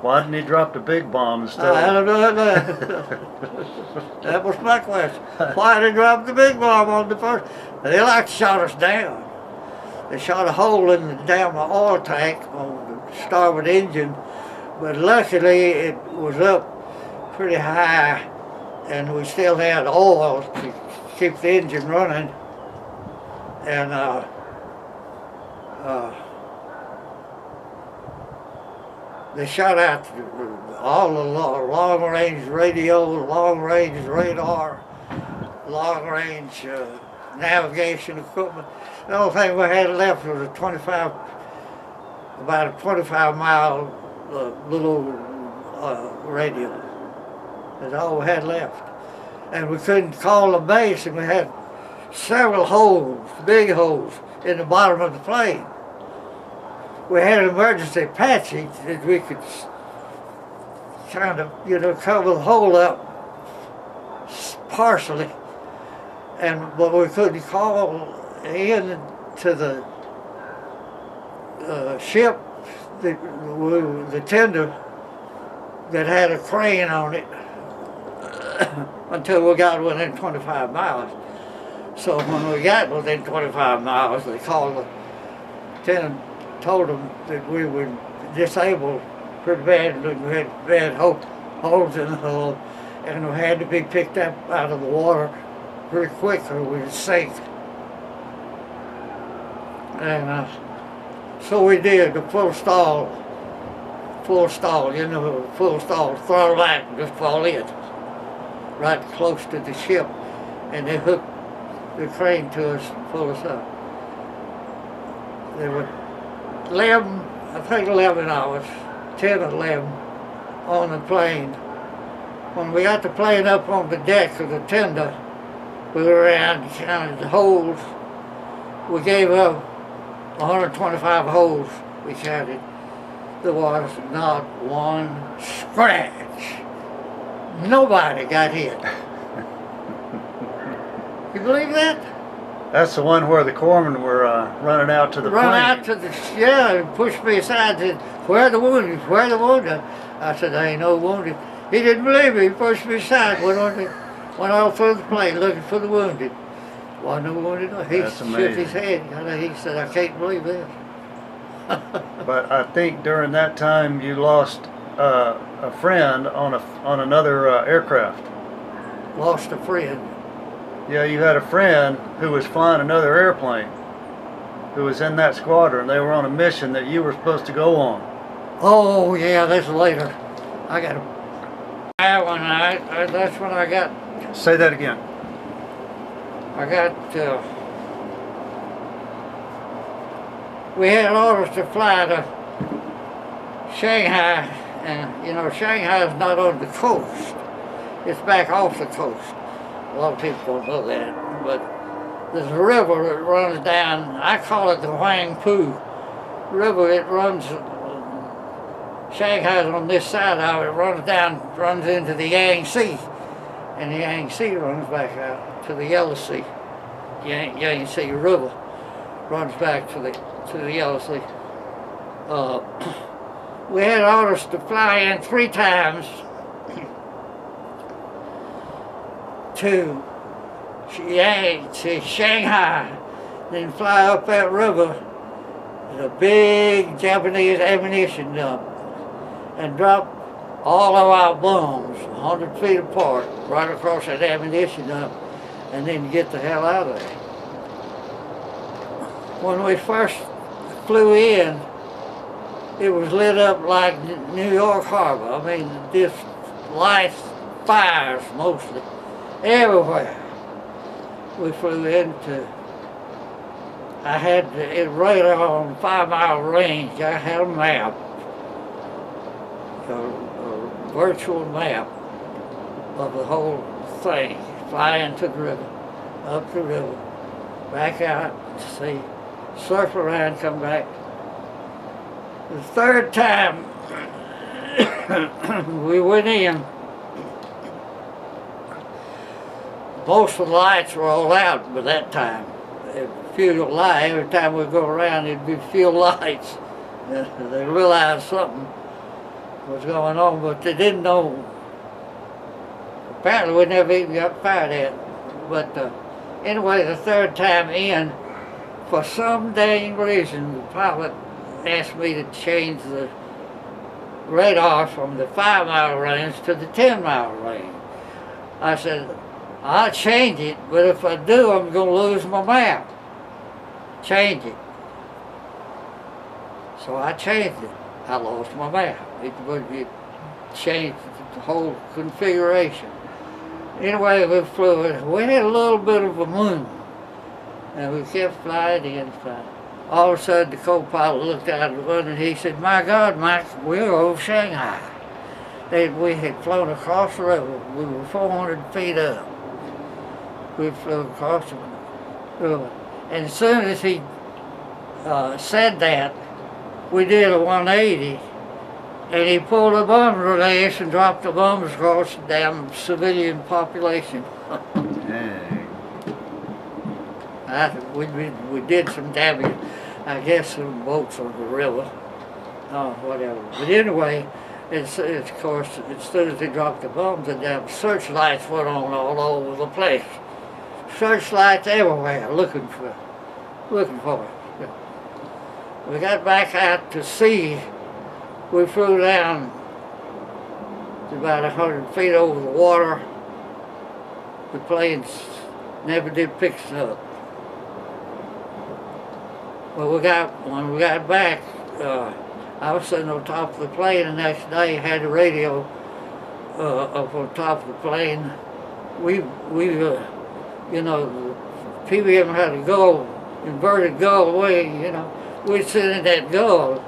Why didn't he drop the big bomb instead? I don't know that. That was my question. Why did he drop the big bomb on the first? They like to shot us down. They shot a hole in the damn oil tank on the starboard engine, but luckily it was up pretty high, and we still had oil to keep the engine running. And they shot out all the long-range radio, long-range radar, long-range navigation equipment. The only thing we had left was about a 25-mile little radio. That's all we had left. And we couldn't call the base, and we had several holes, big holes, in the bottom of the plane. We had an emergency patching that we could kind of, cover the hole up partially, but we couldn't call in to the ship, the tender that had a crane on it until we got within 25 miles. So when we got within 25 miles, they called the tenant, told them that we were disabled pretty bad, and we had bad holes in the hull, and we had to be picked up out of the water pretty quick or we'd sink. And so we did the full stall, full stall, throttle back and just fall in, right close to the ship, and they hooked the crane to us and pulled us up. There were 11 hours, 10 or 11 on the plane. When we got the plane up on the deck of the tender, we were around counted the holes. We gave up 125 holes we counted. There was not one scratch. Nobody got hit. You believe that? That's the one where the corpsmen were running out to the plane. Out to the, and pushed me aside and said, "Where are the wounded? Where are the wounded?" I said, "There ain't no wounded." He didn't believe me. He pushed me aside, went all through the plane looking for the wounded. Wasn't no wounded. He shook his head. He said, "I can't believe this." But I think during that time you lost a friend on another aircraft. Lost a friend. Yeah, you had a friend who was flying another airplane, who was in that squadron. They were on a mission that you were supposed to go on. Oh yeah, that's later. I got one night. That's when I got. Say that again. I got. We had orders to fly to Shanghai, and Shanghai is not on the coast. It's back off the coast. A lot of people don't know that, but there's a river that runs down. I call it the Huangpu River. It runs. Shanghai's on this side of it. Runs into the Yangtze, and the Yangtze runs back out to the Yangtze. Yangtze River runs back to the Yangtze. We had orders to fly in 3 times to Shanghai, then fly up that river. There's a big Japanese ammunition dump, and drop all of our bombs 100 feet apart right across that ammunition dump, and then get the hell out of there. When we first flew in, it was lit up like New York Harbor. I mean, just lights, fires mostly, everywhere. We flew into, I had it radar on 5-mile range. I had a map, a virtual map of the whole thing. Fly into the river, up the river, back out to see circle around, come back. The third time we went in, most of the lights were all out by that time. Fuel light, every time we go around it'd be fuel lights. They realized something was going on, but they didn't know. Apparently we never even got fired at. But anyway, the third time in, for some dang reason, the pilot asked me to change the radar from the 5-mile range to the 10-mile range. I said, I'll change it, but if I do, I'm going to lose my map. Change it. So I changed it. I lost my map. It changed the whole configuration. Anyway, we flew. We had a little bit of a moon, and we kept flying in. All of a sudden, the co-pilot looked out the window and he said, "My God, Mike, we're over Shanghai." We had flown across the river. We were 400 feet up. We flew across the river. And as soon as he said that, we did a 180, and he pulled a bomb release and dropped the bombs across the damn civilian population. Dang. We did some damage. I guess some boats on the river, whatever. But anyway, it's of course, as soon as they dropped the bombs, the damn searchlights went on all over the place. Searchlights everywhere, looking for it. We got back out to sea. We flew down to about 100 feet over the water. The planes never did pick us up. Well, when we got back, I was sitting on top of the plane the next day, had the radio up on top of the plane. We you know, the PBM had a gull, inverted gull way, you know. We'd sit in that gull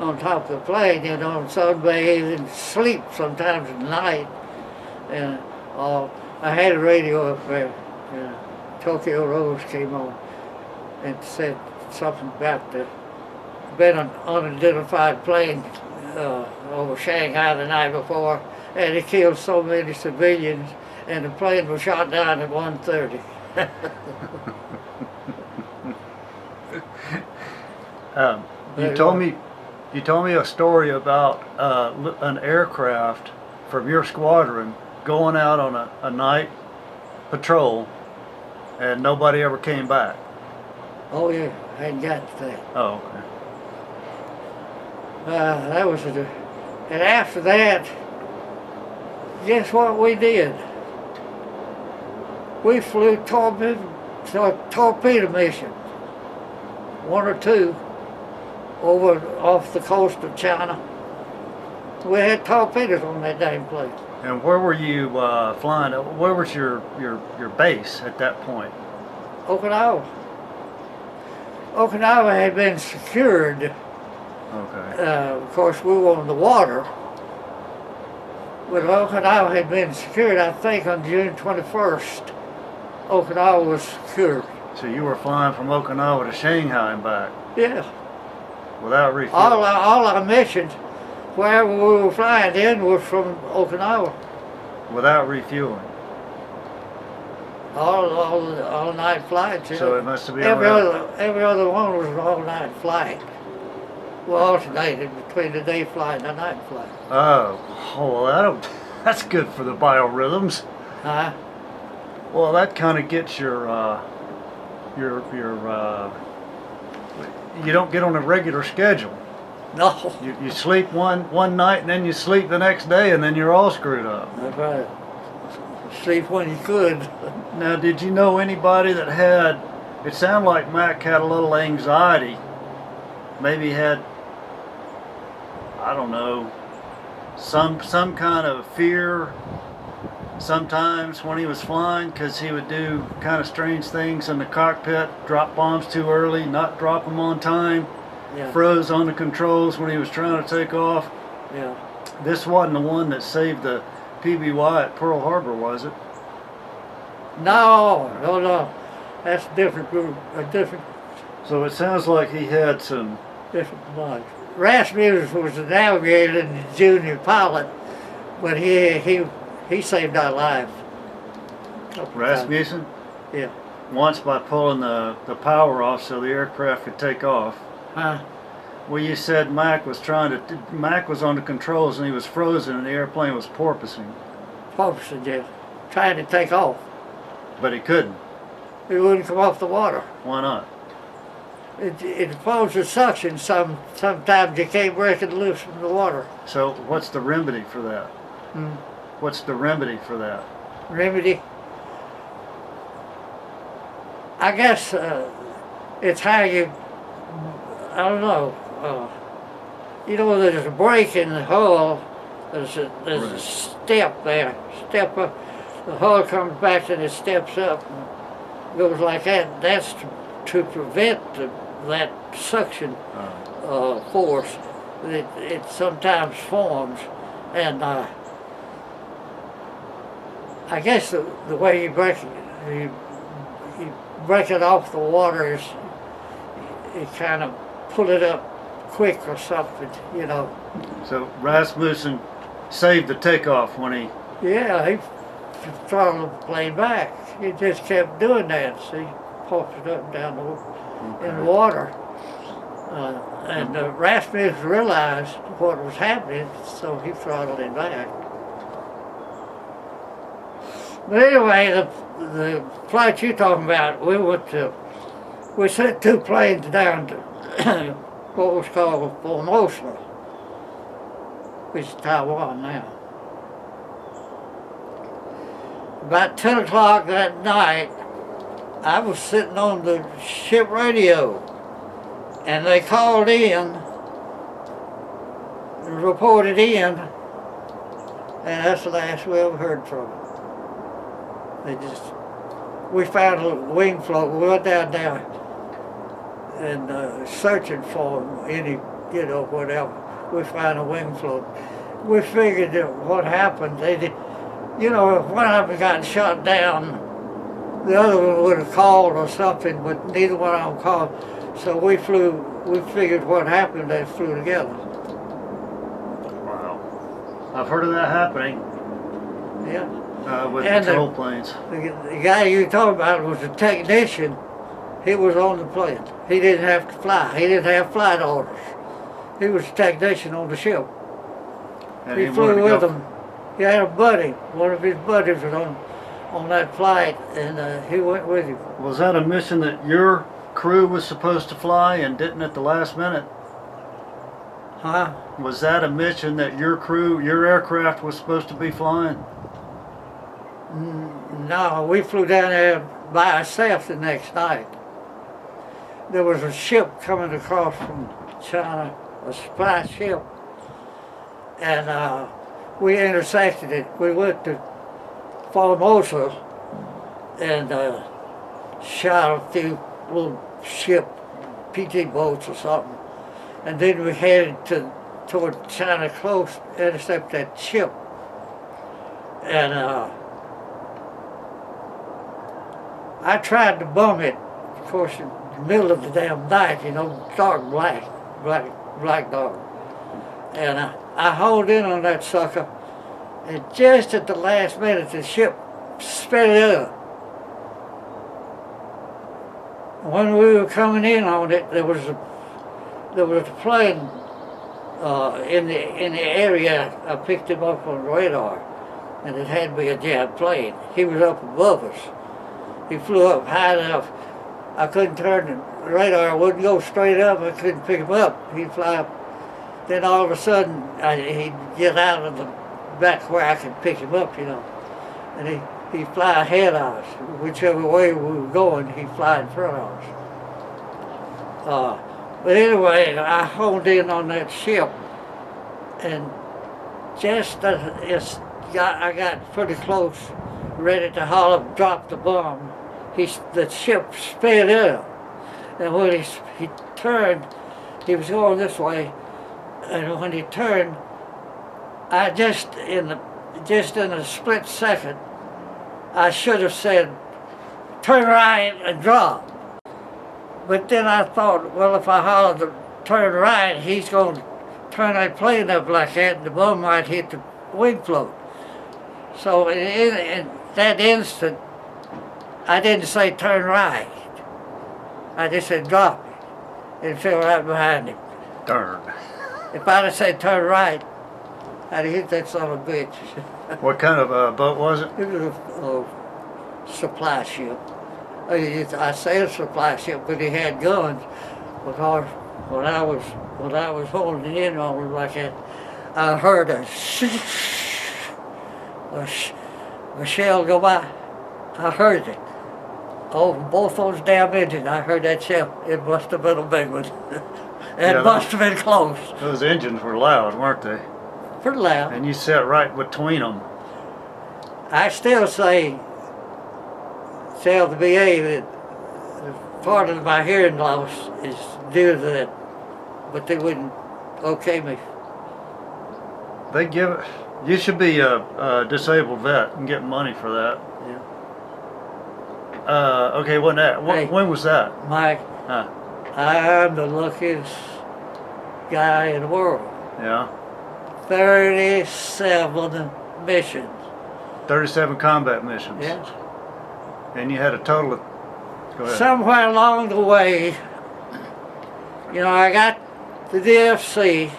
on top of the plane, you know, and sunbathe and sleep sometimes at night. And I had a radio up there. Tokyo Rose came on and said something about the been an unidentified plane over Shanghai the night before, and it killed so many civilians, and the plane was shot down at 1:30. You told me a story about an aircraft from your squadron going out on a night patrol, and nobody ever came back. Oh yeah, I hadn't got to that. Oh, okay. That was and after that, guess what we did? We flew torpedo missions, 1 or 2, off the coast of China. We had torpedoes on that damn plane. And where were you flying? Where was your base at that point? Okinawa. Okinawa had been secured. Okay. Of course, we were on the water. But Okinawa had been secured, I think, on June 21st. Okinawa was secured. So you were flying from Okinawa to Shanghai and back? Yeah. Without refueling? All our missions, wherever we were flying in, was from Okinawa. Without refueling? All night flights. So it must have been every other one was an all night flight. We alternated between the day flight and the night flight. Oh, well, that's good for the biorhythms. Huh? Well, that kind of gets you don't get on a regular schedule. No. You sleep one night and then you sleep the next day and then you're all screwed up. That's right. Sleep when you could. Now, did you know anybody that had, it sounded like Mac had a little anxiety, maybe had, I don't know, some kind of fear sometimes when he was flying, because he would do kind of strange things in the cockpit, drop bombs too early, not drop them on time, froze on the controls when he was trying to take off. Yeah. This wasn't the one that saved the PBY at Pearl Harbor, was it? No. That's a different group. So So it sounds like he had some different lives. Rasmussen was the navigator and the junior pilot, but he saved our lives. Rasmussen? Yeah. Once by pulling the power off so the aircraft could take off. Huh? Well, you said Mac was on the controls and he was frozen and the airplane was porpoising. Porpoising, yeah. Trying to take off. But he couldn't. He wouldn't come off the water. Why not? It follows the suction. Sometimes you can't break it loose from the water. So what's the remedy for that? What's the remedy for that? Remedy? I guess it's how you, I don't know. You know, there's a break in the hull. There's a step there. Step up. The hull comes back and it steps up and goes like that. That's to prevent that suction force. It sometimes forms, and I guess the way you break it, you break it off the water is you kind of pull it up quick or something, you know. So Rasmussen saved the takeoff when he... Yeah, he throttled the plane back. He just kept doing that, see, popped it up and down in the water. And Rasmussen realized what was happening, so he throttled it back. But anyway, the flight you're talking about, we sent 2 planes down to what was called Formosa, which is Taiwan now. About 10 o'clock that night, I was sitting on the ship radio, and they called in, reported in, and that's the last we ever heard from them. We found a wing float. We went down there and searching for them, whatever. We found a wing float. We figured that what happened, if one of them got shot down, the other one would have called or something, but neither one of them called. So we figured what happened, they flew together. Wow. I've heard of that happening. Yeah. With control planes. The guy you talking about was a technician. He was on the plane. He didn't have to fly. He didn't have flight orders. He was a technician on the ship. And he flew with him. He had a buddy. One of his buddies was on that flight, and he went with him. Was that a mission that your crew was supposed to fly and didn't at the last minute? Huh? Was that a mission that your aircraft was supposed to be flying? No, we flew down there by ourselves the next night. There was a ship coming across from China, a supply ship, and we intersected it. We went to Formosa and shot a few little ship PT boats or something, and then we headed toward China coast, intercept that ship, and I tried to bum it, of course, in the middle of the damn night, dark black dark. And I hauled in on that sucker, and just at the last minute, the ship sped it up. When we were coming in on it, there was a plane in the area. I picked him up on radar, and it had to be a jet plane. He was up above us. He flew up high enough. I couldn't turn the radar. Wouldn't go straight up. I couldn't pick him up. He'd fly up. Then all of a sudden, he'd get out of the back where I could pick him up, and he'd fly ahead of us. Whichever way we were going, he'd fly in front of us. But anyway, I honed in on that ship, and just I got pretty close, ready to haul up, drop the bomb. The ship sped up, and when he turned, he was going this way, and when he turned, I just in a split second, I should have said, "Turn right and drop." But then I thought, well, if I holler to turn right, he's going to turn that plane up like that, and the bomb might hit the wing float. So in that instant, I didn't say turn right. I just said drop it, and fell right behind him. Darn. If I'd have said turn right, I'd have hit that son of a bitch. What kind of boat was it? It was a supply ship. I say a supply ship, but he had guns, because when I was holding in on it like that, I heard a shell go by. I heard it. Oh, both those damn engines, I heard that shell. It must have been a big one. It must have been close. Those engines were loud, weren't they? Pretty loud. And you sat right between them. I still tell the VA that part of my hearing loss is due to that, but they wouldn't okay me. They give it. You should be a disabled vet and get money for that. Yeah. Okay, when was that? Mike, I'm the luckiest guy in the world. Yeah. 37 missions. 37 combat missions. Yeah. And you had a total of. Go ahead. Somewhere along the way, I got the DFC,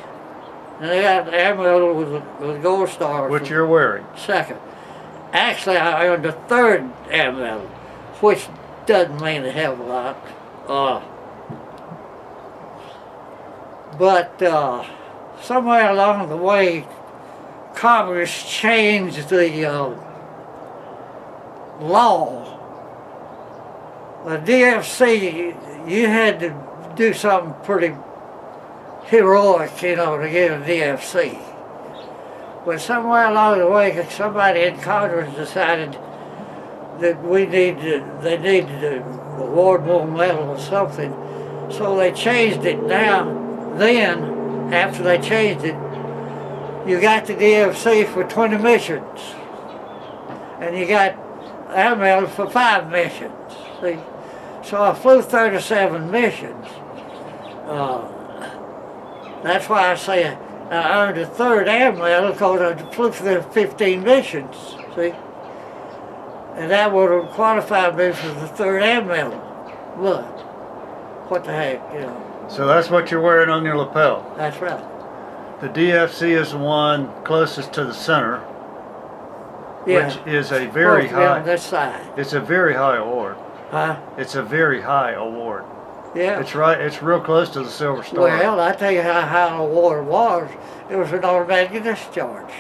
and I got the Amarillo with a gold star. Which you're wearing. Second. Actually, I earned the third Amarillo, which doesn't mean a hell of a lot. But somewhere along the way, Congress changed the law. The DFC, you had to do something pretty heroic, to get a DFC. But somewhere along the way, somebody in Congress decided that they needed to award more medal or something. So they changed it now. Then, after they changed it, you got the DFC for 20 missions. And you got Amarillo for 5 missions. See? So I flew 37 missions. That's why I say I earned a third Amarillo, because I flew for the 15 missions. See? And that would have qualified me for the third Amarillo. But what the heck, So that's what you're wearing on your lapel. That's right. The DFC is the one closest to the center, which is a very high. On this side. It's a very high award. Huh? It's a very high award. Yeah. It's right. It's real close to the Silver Star. Well, I tell you how high the award was. It was an automatic discharge.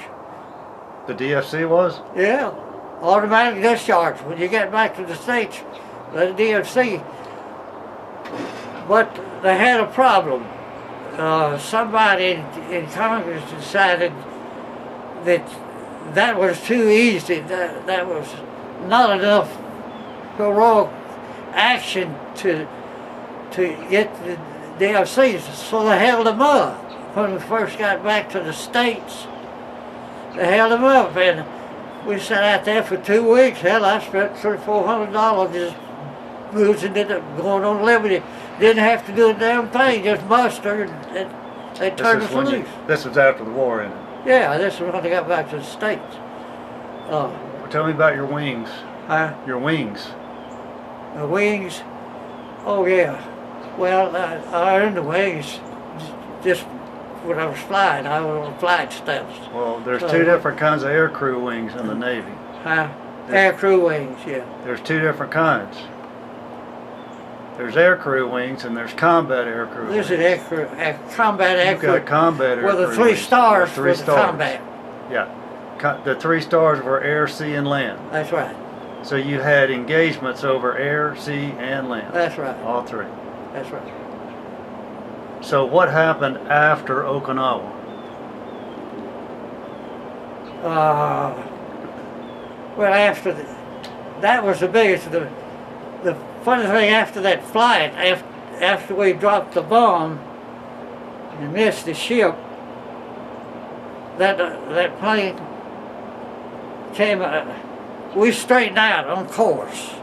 The DFC was? Yeah, automatic discharge. When you get back to the States, the DFC. But they had a problem. Somebody in Congress decided that was too easy. That was not enough heroic action to get the DFCs, so they held them up. When we first got back to the States, they held them up, and we sat out there for 2 weeks. Hell, I spent $300-400 just boozing it up, going on liberty. Didn't have to do a damn thing, just muster, and they turned us loose. This was after the war ended. Yeah, this was when I got back to the States. Tell me about your wings. Your wings. The wings? Oh yeah. Well, I earned the wings just when I was flying. I was on flight steps. Well, there's two different kinds of aircrew wings in the Navy. Aircrew wings, yeah. There's two different kinds. There's aircrew wings and there's combat aircrew wings. There's an combat aircrew. You've got combat aircrew. Well, the 3 stars for the combat. Yeah. The 3 stars were air, sea, and land. That's right. So you had engagements over air, sea, and land. That's right. All 3. That's right. So what happened after Okinawa? Well, after that was the biggest. The funny thing, after that flight, after we dropped the bomb and missed the ship, that plane came. We straightened out on course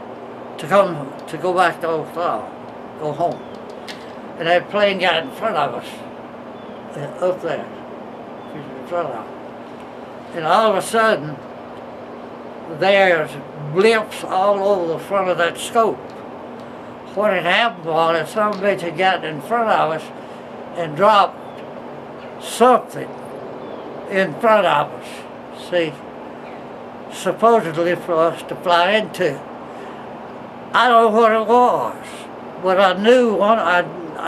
to go back to Oklahoma, go home. And that plane got in front of us, up there, in front of us. And all of a sudden, there's blips all over the front of that scope. What had happened was that some bitch had gotten in front of us and dropped something in front of us, see, supposedly for us to fly into. I don't know what it was, but I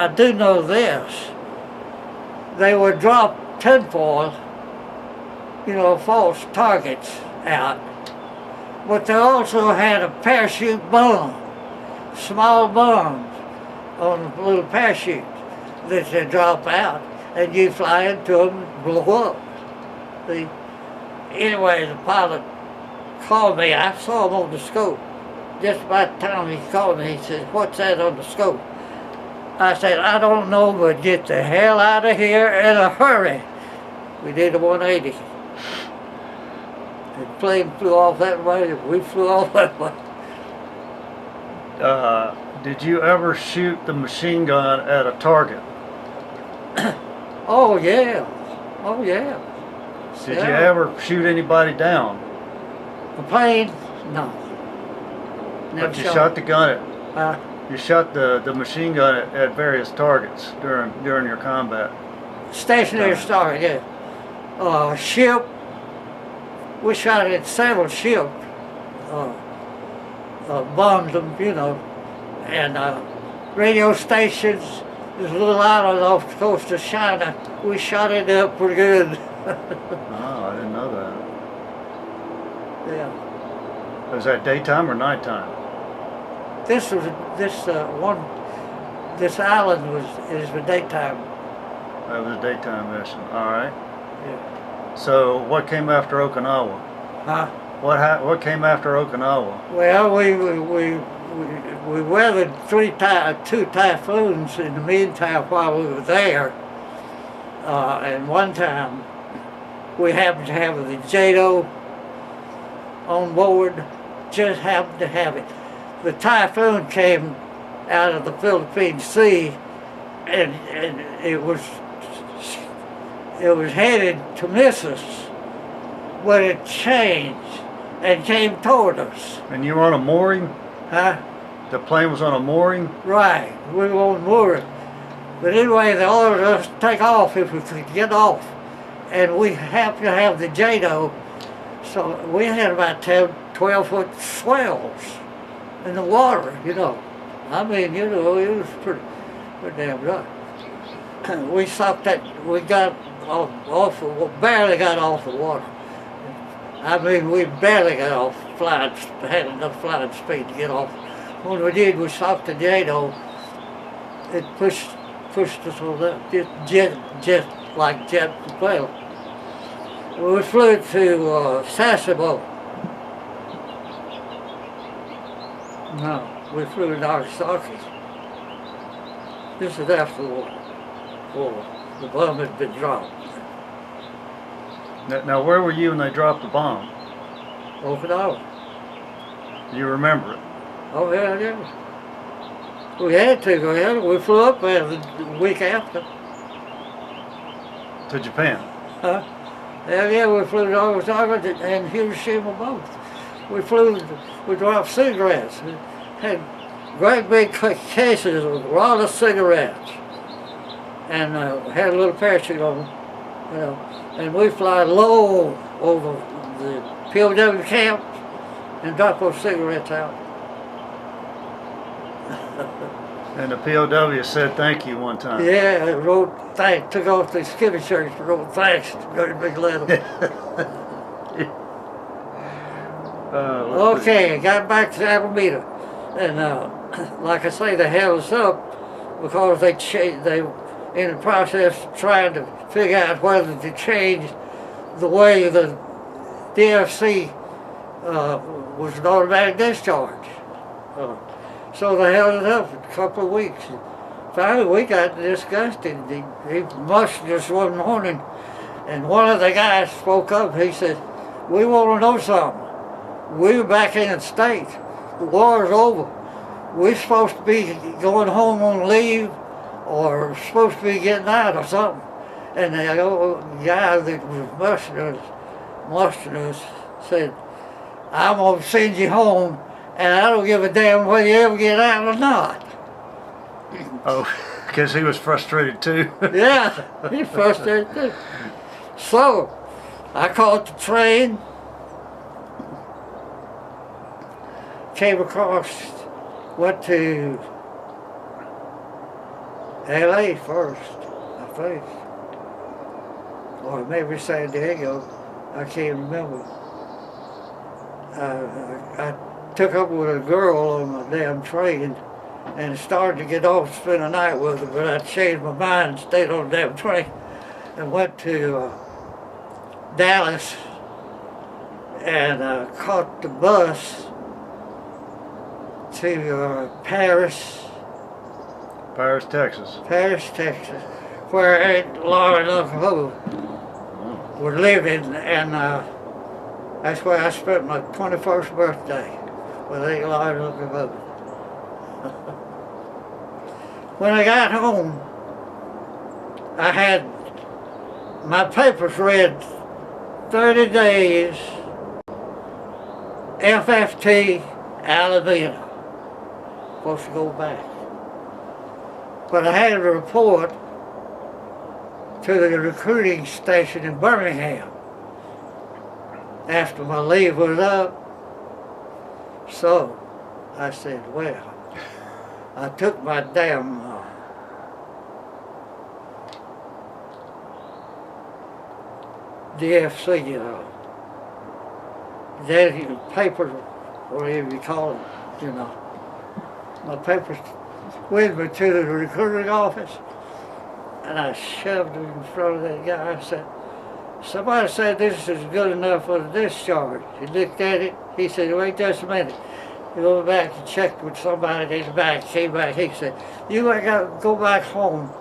do know this. They would drop tinfoil, false targets out, but they also had a parachute bomb, small bombs on a little parachute that they drop out, and you fly into them and blow up. See? Anyway, the pilot called me. I saw him on the scope. Just about the time he called me, he said, "What's that on the scope?" I said, "I don't know, but get the hell out of here in a hurry." We did a 180. The plane flew off that way, we flew off that way. Did you ever shoot the machine gun at a target? Oh yeah, oh yeah. Did you ever shoot anybody down? The plane? No. Never But you shot the gun at, you shot the machine gun at various targets during your combat. Stationary target, yeah. Ship, we shot at several ships, bombed them, and radio stations. There's a little island off the coast of China. We shot it up pretty good. Oh, I didn't know that. Yeah. Was that daytime or nighttime? This island is the daytime. That was a daytime mission. All right. Yeah. So what came after Okinawa? Huh? What came after Okinawa? Well, we weathered two typhoons in the meantime while we were there. And one time we happened to have the JATO on board, just happened to have it. The typhoon came out of the Philippine Sea, and it was headed to miss us, but it changed and came toward us. And you were on a mooring? Huh? The plane was on a mooring? Right, we were on mooring. But anyway, they ordered us to take off if we could get off. And we happened to have the JATO, so we had about 12-foot swells in the water, I mean, it was pretty damn rough. We stopped we got barely got off the water. I mean, we barely got off had enough flying speed to get off. When we did, we stopped the JATO. It pushed us on that jet propelled. We flew to Sasebo. No, we flew to Nagasaki. This is after the war. The bomb had been dropped. Now, where were you when they dropped the bomb? Okinawa. You remember it? Oh yeah. We had to go ahead. We flew up there the week after. To Japan? Huh? Yeah, we flew to Nagasaki and Hiroshima both. We dropped cigarettes. We had great big cases of a lot of cigarettes. And had a little parachute on them, And we fly low over the POW camps and drop those cigarettes out. And the POW said thank you one time. Yeah, they wrote thanks, took off their skivvy shirts and wrote thanks, very big letter. Okay, got back to Alameda. And like I say, they held us up because they in the process of trying to figure out whether to change the way the DFC was an automatic discharge. So they held it up for a couple of weeks. Finally, we got disgusted. He mushed us one morning, and one of the guys spoke up. He said, "We want to know something. We're back in the States. The war's over. we're supposed to be going home on leave or supposed to be getting out or something. And the old guy that was mustering us said, I'm going to send you home, and I don't give a damn whether you ever get out or not. Oh, because he was frustrated too. Yeah, he's frustrated too. So, I caught the train, came across, went to LA first, I think. Or maybe San Diego, I can't remember. I took up with a girl on my damn train and started to get off to spend the night with her, but I changed my mind and stayed on the damn train and went to Dallas and caught the bus to Paris, Texas. Paris, Texas, where Aunt Laura and Uncle Ho were living, and that's where I spent my 21st birthday with Aunt Laura and Uncle Ho. When I got home, I had my papers read 30 days, FFT, Alabama. Supposed to go back. But I had to report to the recruiting station in Birmingham after my leave was up. So I said, well, I took my damn DFC, papers, whatever you call them, my papers with me to the recruiting office, and I shoved them in front of that guy. I said, somebody said this is good enough for the discharge. He looked at it, he said, wait just a minute. He went back and checked with somebody in his back, came back, he said, you got to go back home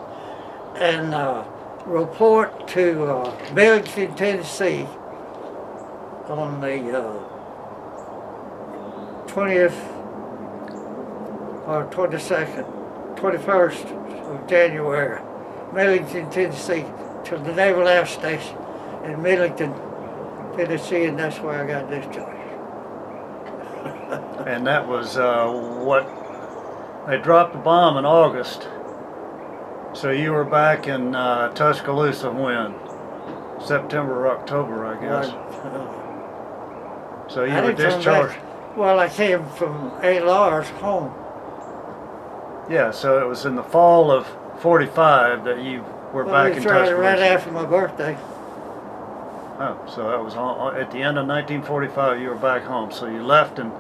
and report to Millington, Tennessee on the 20th or 22nd, 21st of January, Millington, Tennessee, to the Naval Air Station in Millington, Tennessee, and that's where I got discharged. And that was what they dropped the bomb in August. So you were back in Tuscaloosa when? September or October, I guess. So you were discharged. Well, I came from Aunt Laura's home. Yeah, so it was in the fall of '45 that you were back in Tuscaloosa. Right after my birthday. Oh, so that was at the end of 1945. You were back home. So you left in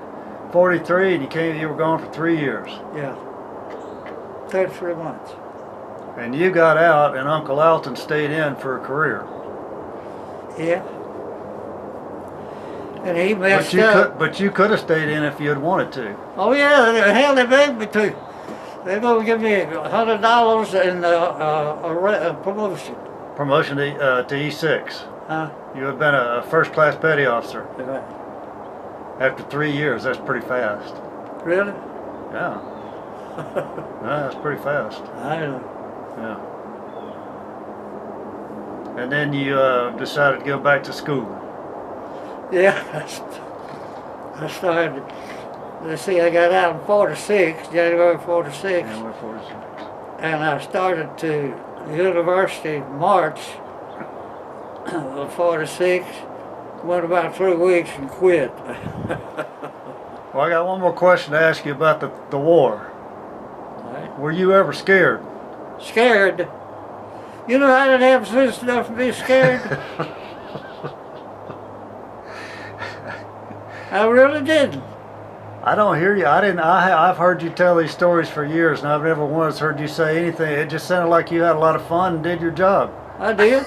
'43, and you were gone for 3 years. Yeah, 33 months. And you got out, and Uncle Alton stayed in for a career. Yeah. And he messed up. But you could have stayed in if you had wanted to. Oh yeah, hell, they begged me to. They're going to give me $100 and a promotion. Promotion to E6. You had been a first-class petty officer. Right. After 3 years, that's pretty fast. Really? Yeah. Yeah, that's pretty fast. I know. Yeah. And then you decided to go back to school. Yeah, I started. Let's see, I got out in '46, January '46. January '46. And I started to university in March of '46. Went about 3 weeks and quit. Well, I got one more question to ask you about the war. Right. Were you ever scared? Scared? You know, I didn't have sense enough to be scared. I really didn't. I don't hear you. I've heard you tell these stories for years, and I've never once heard you say anything. It just sounded like you had a lot of fun and did your job. I did.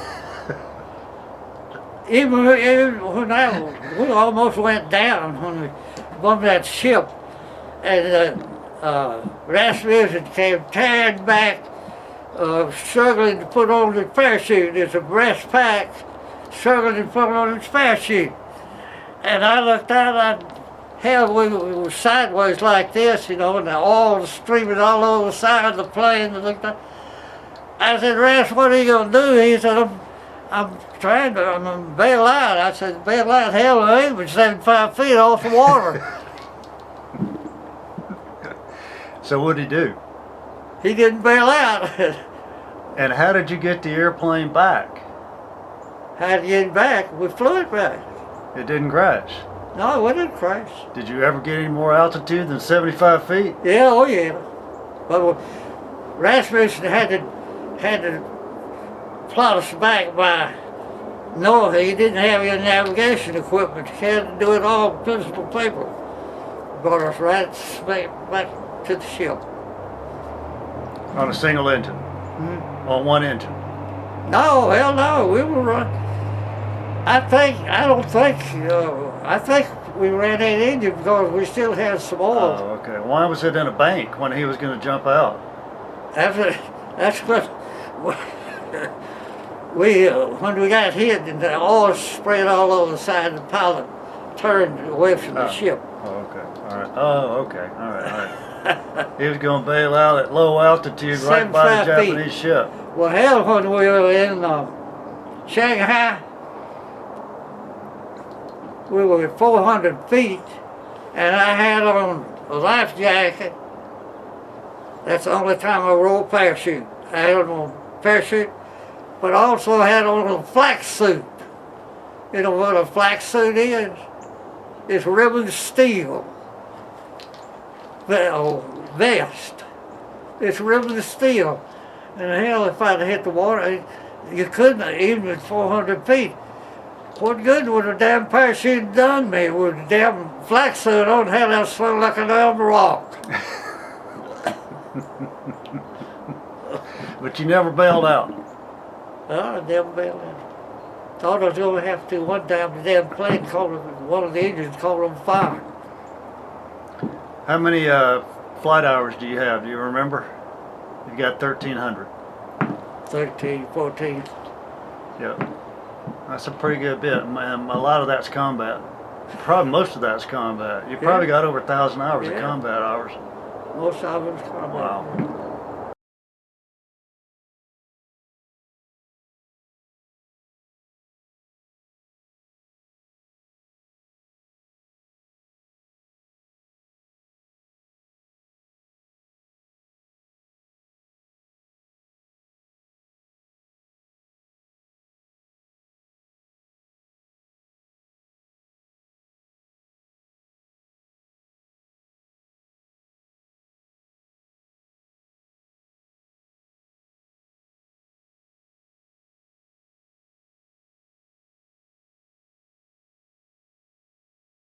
Even when we almost went down when we bombed that ship, and Rasmussen came tearing back, struggling to put on his parachute. There's a breast pack, struggling to put on his parachute. And I looked out, hell, we were sideways like this, you know, and the oil was streaming all over the side of the plane. I said, Ras, what are you going to do? He said, I'm going to bail out. I said, bail out? Hell, I ain't but 75 feet off the water. So what did he do? He didn't bail out. And how did you get the airplane back? How to get it back? We flew it back. It didn't crash? No, it didn't crash. Did you ever get any more altitude than 75 feet? Yeah, oh yeah. But Rasmussen had to plot us back by, no, he didn't have any navigation equipment. He had to do it all pencil and paper. Brought us right back to the ship. On a single engine? On one engine? No, hell no, we were running. I think we ran that engine because we still had some oil. Oh, okay. Why was it in a bank when he was going to jump out? That's what when we got hit and the oil spread all over the side, the pilot turned away from the ship. Oh, okay. All right. Oh, okay. All right. All right. He was going to bail out at low altitude right by the Japanese ship. Well, hell, when we were in Shanghai, we were at 400 feet, and I had on a life jacket. That's the only time I rolled parachute. I had on a parachute, but also had on a flak suit. You know what a flak suit is? It's ribbon steel vest. It's ribbon steel. And hell, if I'd hit the water, you couldn't, even at 400 feet. What good would a damn parachute done me with a damn flak suit on? Hell, I was swung like a damn rock. But you never bailed out? I never bailed out. Thought I was going to have to one time. The damn plane one of the engines caught on fire. How many flight hours do you have? Do you remember? You got 1,300. 13, 14. Yep. That's a pretty good bit. Man, a lot of that's combat. Probably most of that's combat. You probably got over 1,000 hours of combat hours. Most of it was combat. Wow.